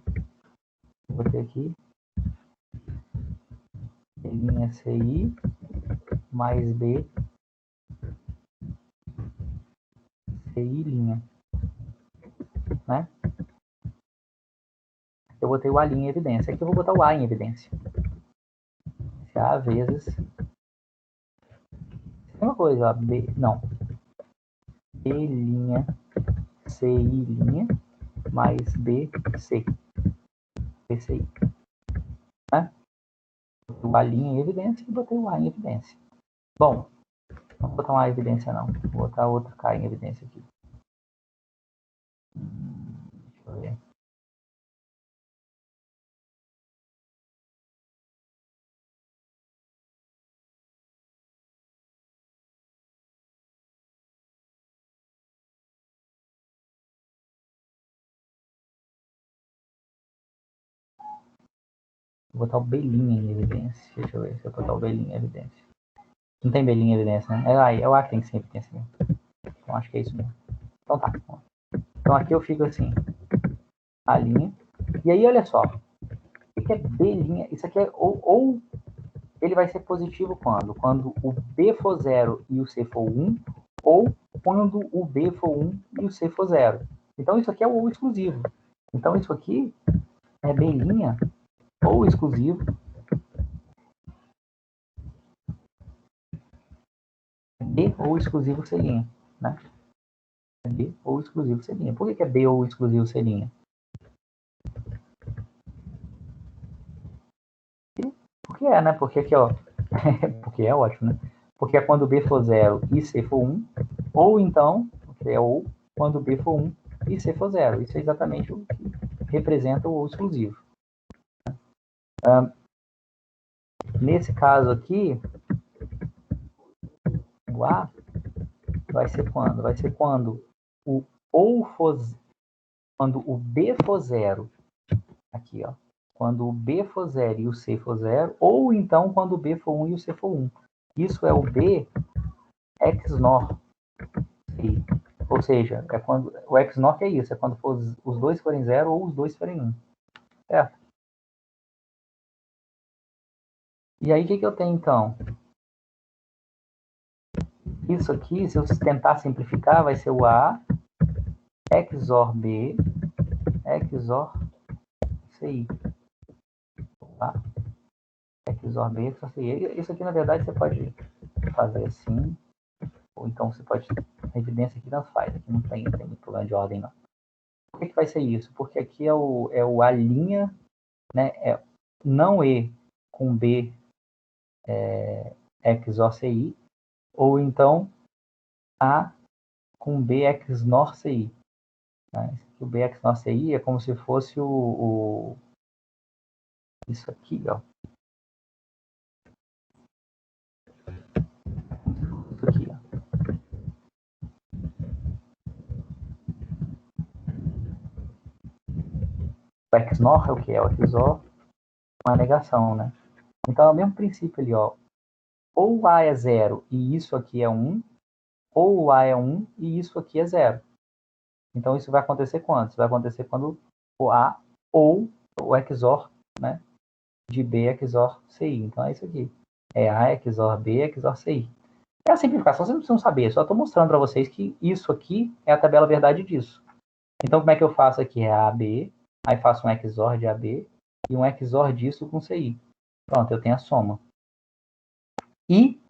Vou ter aqui linha CI mais B CI linha, né? Eu botei o A' em evidência. Aqui eu vou botar o A em evidência. A vezes... Uma coisa, ó, B... Não. B linha CI linha mais BC. BCI. Né? O A' em evidência e botei o A em evidência. Bom, não vou botar um A em evidência não. Vou botar outro K em evidência aqui. Deixa eu ver. Vou botar o B' em evidência. Deixa eu ver se eu botar o B' em evidência. Não tem B' em evidência, né? É o A que tem que ser em evidência mesmo. Então acho que é isso mesmo. Então tá. Então aqui eu fico assim. A linha. E aí, olha só. O que é B'? Isso aqui é ou ele vai ser positivo quando? Quando o B for 0 e o C for 1, ou quando o B for 1 e o C for 0. Então isso aqui é o ou exclusivo. Então isso aqui é B' ou exclusivo. B ou exclusivo C', né? B ou exclusivo C'. Por que é B ou exclusivo C'? Porque é, né? Porque aqui, ó. Porque é ótimo, né? Porque é quando B for 0 e C for 1, ou então, que é ou, quando B for 1 e C for 0. Isso é exatamente o que representa o ou exclusivo. Nesse caso aqui, o A vai ser quando? Vai ser quando o ou for, quando o B for 0, aqui, ó. Quando o B for 0 e o C for 0, ou então quando o B for 1 e o C for 1. Isso é o B XNOR. Ou seja, é quando o XNOR é isso, é quando os dois forem 0 ou os dois forem 1. Certo? E aí o que eu tenho então? Isso aqui, se eu tentar simplificar, vai ser o A XOR B XOR CI. Tá? XOR B XOR CI. Isso aqui, na verdade, você pode fazer assim. Ou então você pode... A evidência aqui não faz. Aqui não tem problema de ordem, não. Por que vai ser isso? Porque aqui é o A', né? Não E com B XOR CI, ou então A com B XNOR CI. Né? O B XNOR CI é como se fosse isso aqui, ó. Isso aqui, ó. O XNOR é o que? É o XOR com a negação, né? Então é o mesmo princípio ali, ó. Ou o A é 0 e isso aqui é 1, ou o A é 1 e isso aqui é 0. Então isso vai acontecer quando? Isso vai acontecer quando o A ou o XOR, né, de B XOR CI. Então é isso aqui. É A XOR B XOR CI. É a simplificação, vocês não precisam saber. Só estou mostrando para vocês que isso aqui é a tabela verdade disso. Então como é que eu faço aqui? É AB, aí faço um XOR de AB e um XOR disso com CI. Pronto, eu tenho a soma. E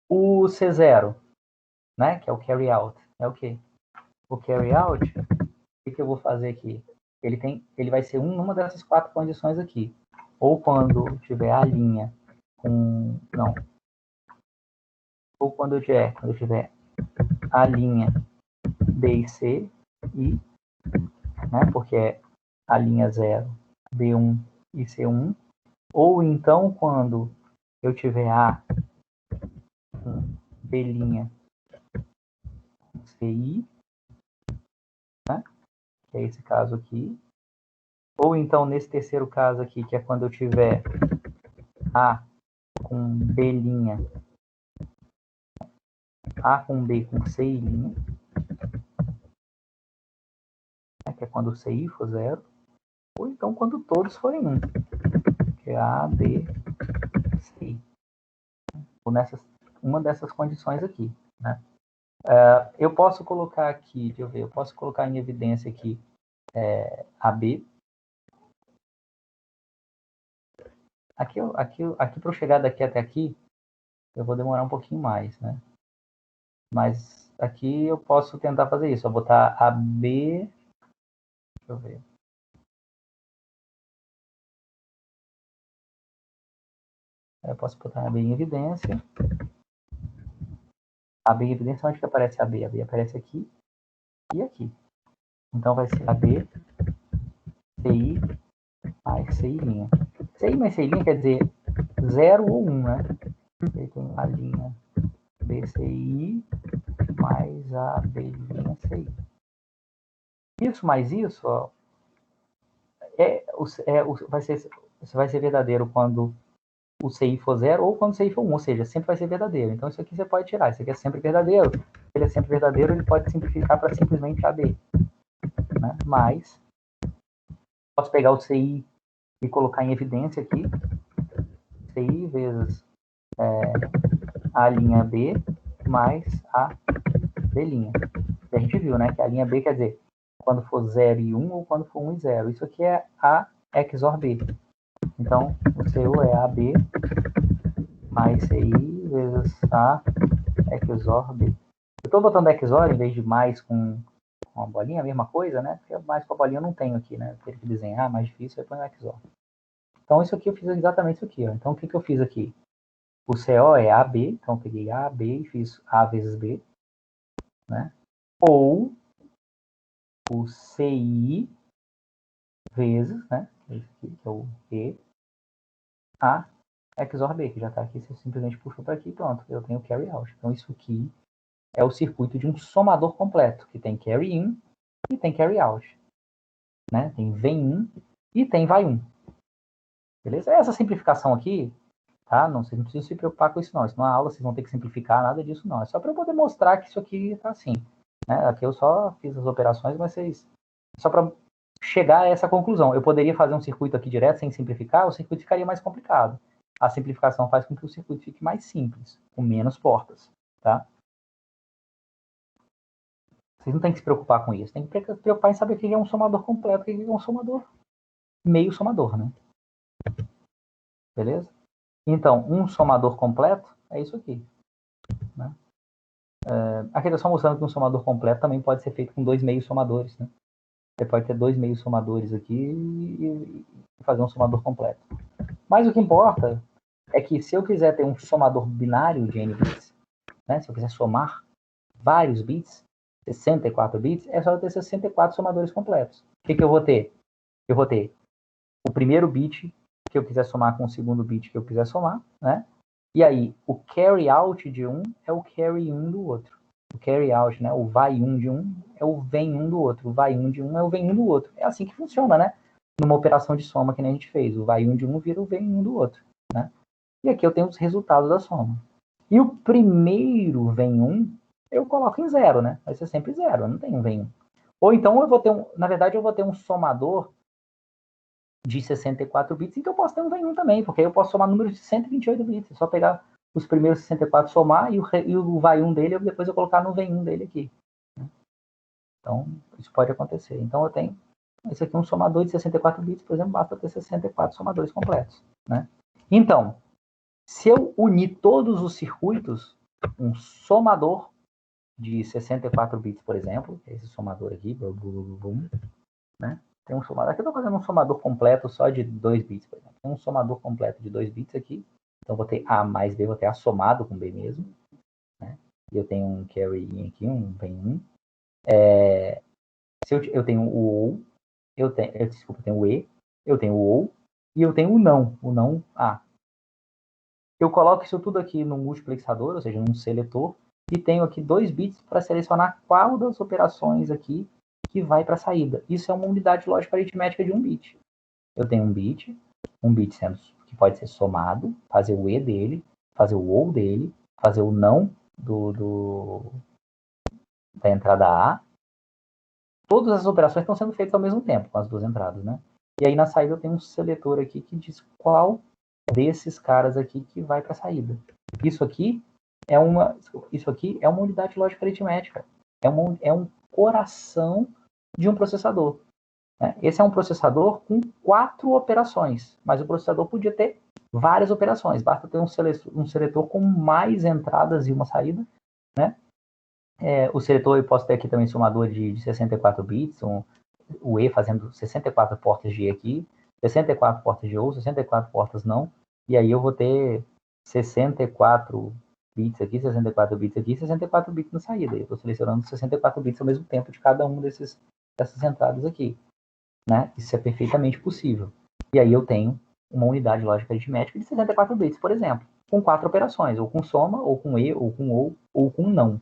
o C0, né, que é o carry out, é o quê? O carry out, o que eu vou fazer aqui? Ele vai ser numa dessas 4 condições aqui. Ou quando tiver a linha com... Não. Ou quando eu tiver a linha B e C, e, né, porque é a linha 0, B1 e C1. Ou então quando eu tiver A com B', CI, né, que é esse caso aqui. Ou então, nesse terceiro caso aqui, que é quando eu tiver A com B', A com B com CI', né, que é quando o CI for 0. Ou então quando todos forem 1, que é A, B, CI. Ou uma dessas condições aqui, né? Eu posso colocar aqui, deixa eu ver, eu posso colocar em evidência aqui AB. Aqui para eu chegar daqui até aqui, eu vou demorar um pouquinho mais, né? Mas aqui eu posso tentar fazer isso. Eu vou botar AB. Deixa eu ver. Eu posso botar AB em evidência. AB em evidência, onde que aparece AB? AB aparece aqui e aqui. Então vai ser AB, CI, mais CI'. CI mais CI' quer dizer 0 ou 1, né? Aí tem a linha BCI mais a B'CI. Isso mais isso, ó, vai ser verdadeiro quando o CI for 0 ou quando o CI for 1, ou seja, sempre vai ser verdadeiro. Então isso aqui você pode tirar, isso aqui é sempre verdadeiro. Se ele é sempre verdadeiro, ele pode simplificar para simplesmente AB. Né? Mas, posso pegar o CI e colocar em evidência aqui, CI vezes a linha B mais a B'. E a gente viu, né, que a linha B quer dizer quando for 0 e 1 ou quando for 1 e 0. Isso aqui é A XOR B. Então, o CO é AB mais CI vezes A XOR B. Eu estou botando XOR em vez de mais com uma bolinha, a mesma coisa, né? Porque mais com a bolinha eu não tenho aqui, né? Teria que desenhar, mais difícil, aí põe o XOR. Então, isso aqui eu fiz exatamente isso aqui, ó. Então, o que eu fiz aqui? O CO é AB, então eu peguei A, B e fiz A vezes B, né? Ou o CI vezes, né? Esse aqui, que é o E, A XOR B, que já está aqui, você simplesmente puxou para aqui e pronto, eu tenho carry out. Então, isso aqui é o circuito de um somador completo, que tem carry in e tem carry out. Né? Tem vem in e tem vai um. Beleza? Essa simplificação aqui, tá? Não, vocês não precisam se preocupar com isso não. Isso não é aula, vocês vão ter que simplificar nada disso não. É só para eu poder mostrar que isso aqui está assim. Né? Aqui eu só fiz as operações, mas vocês... Só para chegar a essa conclusão. Eu poderia fazer um circuito aqui direto sem simplificar, o circuito ficaria mais complicado. A simplificação faz com que o circuito fique mais simples, com menos portas, tá? Vocês não têm que se preocupar com isso. Tem que se preocupar em saber o que é um somador completo, o que é um somador meio somador, né? Beleza? Então, um somador completo é isso aqui. Né? Aqui está só mostrando que um somador completo também pode ser feito com 2 meios somadores. Né? Você pode ter 2 meios somadores aqui e fazer um somador completo. Mas o que importa é que se eu quiser ter um somador binário de n bits, né, se eu quiser somar vários bits, 64 bits, é só eu ter 64 somadores completos. O que eu vou ter? Eu vou ter o primeiro bit que eu quiser somar com o segundo bit que eu quiser somar, né? E aí, o carry out de um é o carry 1 do outro. O carry out, né? O vai 1 de um é o vem 1 do outro. O vai 1 de um é o vem 1 do outro. É assim que funciona, né? Numa operação de soma que nem a gente fez. O vai 1 de um vira o vem 1 do outro, né? E aqui eu tenho os resultados da soma. E o primeiro vem 1, eu coloco em 0, né? Vai ser sempre 0, eu não tenho um vem 1. Ou então eu vou ter na verdade eu vou ter um somador de 64 bits, então eu posso ter um vem 1 também, porque aí eu posso somar números de 128 bits. É só pegar os primeiros 64, somar, e o vai 1 dele, depois eu colocar no vem 1 dele aqui. Então, isso pode acontecer. Então, eu tenho esse aqui, um somador de 64 bits, por exemplo, basta ter 64 somadores completos, né? Então, se eu unir todos os circuitos, um somador de 64 bits, por exemplo, esse somador aqui, né? Tem um somador, aqui eu estou fazendo um somador completo só de 2 bits, por exemplo. Tem um somador completo de 2 bits aqui, então vou ter A mais B, vou ter A somado com B mesmo, né? E eu tenho um carry aqui, um vem 1. Se eu tenho o OU, eu tenho o E, eu tenho o OU, e eu tenho o não A. Eu coloco isso tudo aqui no multiplexador, ou seja, num seletor, e tenho aqui 2 bits para selecionar qual das operações aqui que vai para a saída. Isso é uma unidade lógica aritmética de 1 bit. Eu tenho um bit sendo que pode ser somado, fazer o E dele, fazer o OU dele, fazer o não da entrada A. Todas as operações estão sendo feitas ao mesmo tempo, com as duas entradas, né? E aí na saída eu tenho um seletor aqui que diz qual desses caras aqui que vai para a saída. Isso aqui é uma unidade lógica aritmética. É um coração de um processador. Né? Esse é um processador com 4 operações, mas o processador podia ter várias operações. Basta ter um seletor com mais entradas e uma saída, né? O seletor eu posso ter aqui também somador de 64 bits, o E fazendo 64 portas de E aqui, 64 portas de OU, 64 portas não, e aí eu vou ter 64 bits aqui, 64 bits aqui, 64 bits na saída. Eu estou selecionando 64 bits ao mesmo tempo de cada um dessas entradas aqui, né? Isso é perfeitamente possível. E aí eu tenho uma unidade lógica aritmética de 64 bits, por exemplo, com 4 operações, ou com soma, ou com E, ou com OU, ou com não.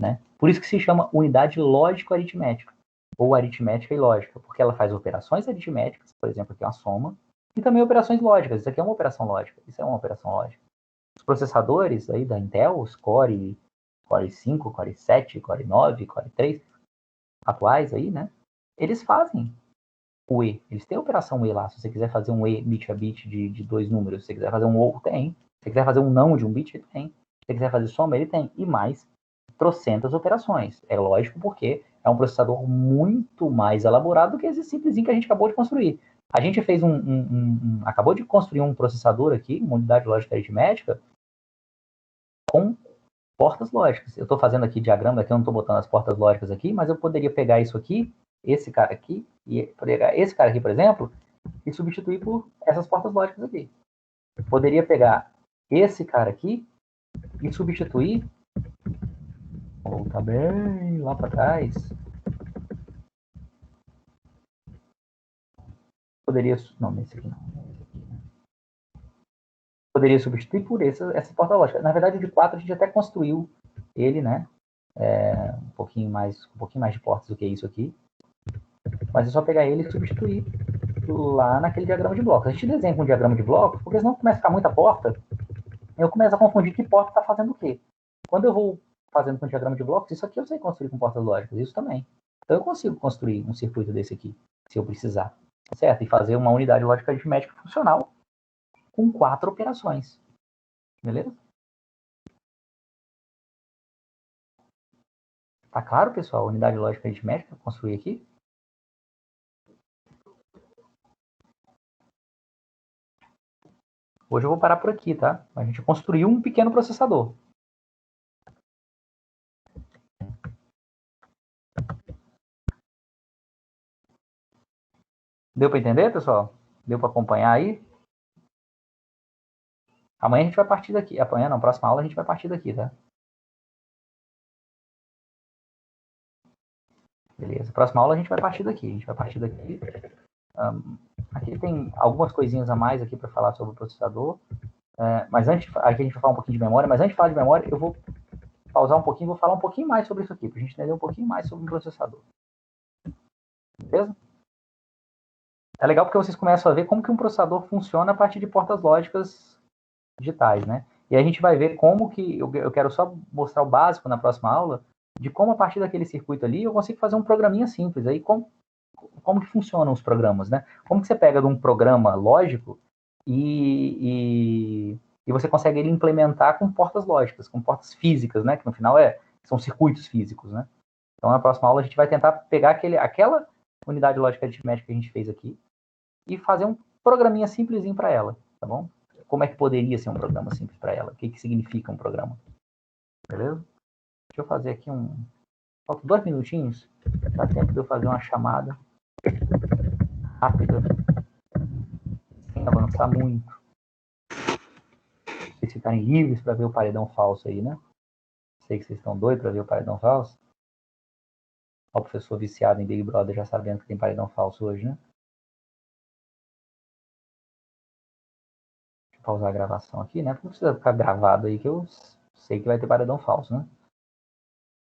Né? Por isso que se chama unidade lógico-aritmética, ou aritmética e lógica, porque ela faz operações aritméticas, por exemplo, aqui é uma soma, e também operações lógicas. Isso aqui é uma operação lógica, isso é uma operação lógica. Os processadores aí da Intel, os Core 5, Core 7, Core 9, Core 3, atuais aí, né? Eles fazem o E. Eles têm a operação E lá. Se você quiser fazer um E bit a bit de 2 números, se você quiser fazer um OU, tem. Se você quiser fazer um não de 1 bit, ele tem. Se você quiser fazer soma, ele tem. E mais trocentas operações. É lógico, porque é um processador muito mais elaborado do que esse simplesinho que a gente acabou de construir. A gente fez acabou de construir um processador aqui, uma unidade lógica aritmética, com portas lógicas. Eu estou fazendo aqui diagrama, aqui eu não estou botando as portas lógicas aqui, mas eu poderia pegar isso aqui, esse cara aqui, e pegar esse cara aqui, por exemplo, e substituir por essas portas lógicas aqui. Eu poderia pegar esse cara aqui e substituir, vou voltar bem lá para trás, poderia, não, esse aqui não, poderia substituir por essa porta lógica. Na verdade, o de 4 a gente até construiu ele, né? Um pouquinho mais de portas do que isso aqui. Mas é só pegar ele e substituir lá naquele diagrama de blocos. A gente desenha com um diagrama de blocos, porque senão começa a ficar muita porta, eu começo a confundir que porta está fazendo o quê. Quando eu vou fazendo com diagrama de blocos, isso aqui eu sei construir com portas lógicas, isso também. Então eu consigo construir um circuito desse aqui, se eu precisar, certo? E fazer uma unidade lógica aritmética funcional com 4 operações. Beleza? Tá claro, pessoal? A unidade lógica aritmética que eu construí aqui? Hoje eu vou parar por aqui, tá? A gente construiu um pequeno processador. Deu para entender, pessoal? Deu para acompanhar aí? Amanhã a gente vai partir daqui. Amanhã não, próxima aula a gente vai partir daqui, tá? Beleza. Próxima aula a gente vai partir daqui. A gente vai partir daqui. Aqui tem algumas coisinhas a mais aqui para falar sobre o processador. Mas antes, aqui a gente vai falar um pouquinho de memória, mas antes de falar de memória, eu vou pausar um pouquinho e vou falar um pouquinho mais sobre isso aqui, para a gente entender um pouquinho mais sobre o processador. Beleza? É legal porque vocês começam a ver como que um processador funciona a partir de portas lógicas digitais, né? E a gente vai ver como que, eu quero só mostrar o básico na próxima aula, de como a partir daquele circuito ali eu consigo fazer um programinha simples. Aí como que funcionam os programas, né? Como que você pega de um programa lógico e você consegue ele implementar com portas lógicas, com portas físicas, né? Que no final são circuitos físicos, né? Então na próxima aula a gente vai tentar pegar aquela unidade lógica aritmética que a gente fez aqui e fazer um programinha simplesinho para ela, tá bom? Como é que poderia ser um programa simples para ela? O que significa um programa? Beleza? Deixa eu fazer aqui Faltam 2 minutinhos. Dá tempo de eu fazer uma chamada rápida, sem avançar muito. Vocês ficarem livres para ver o paredão falso aí, né? Sei que vocês estão doidos para ver o paredão falso. Ó, o professor viciado em Big Brother já sabendo que tem paredão falso hoje, né? Deixa eu pausar a gravação aqui, né? Não precisa ficar gravado aí que eu sei que vai ter paredão falso, né?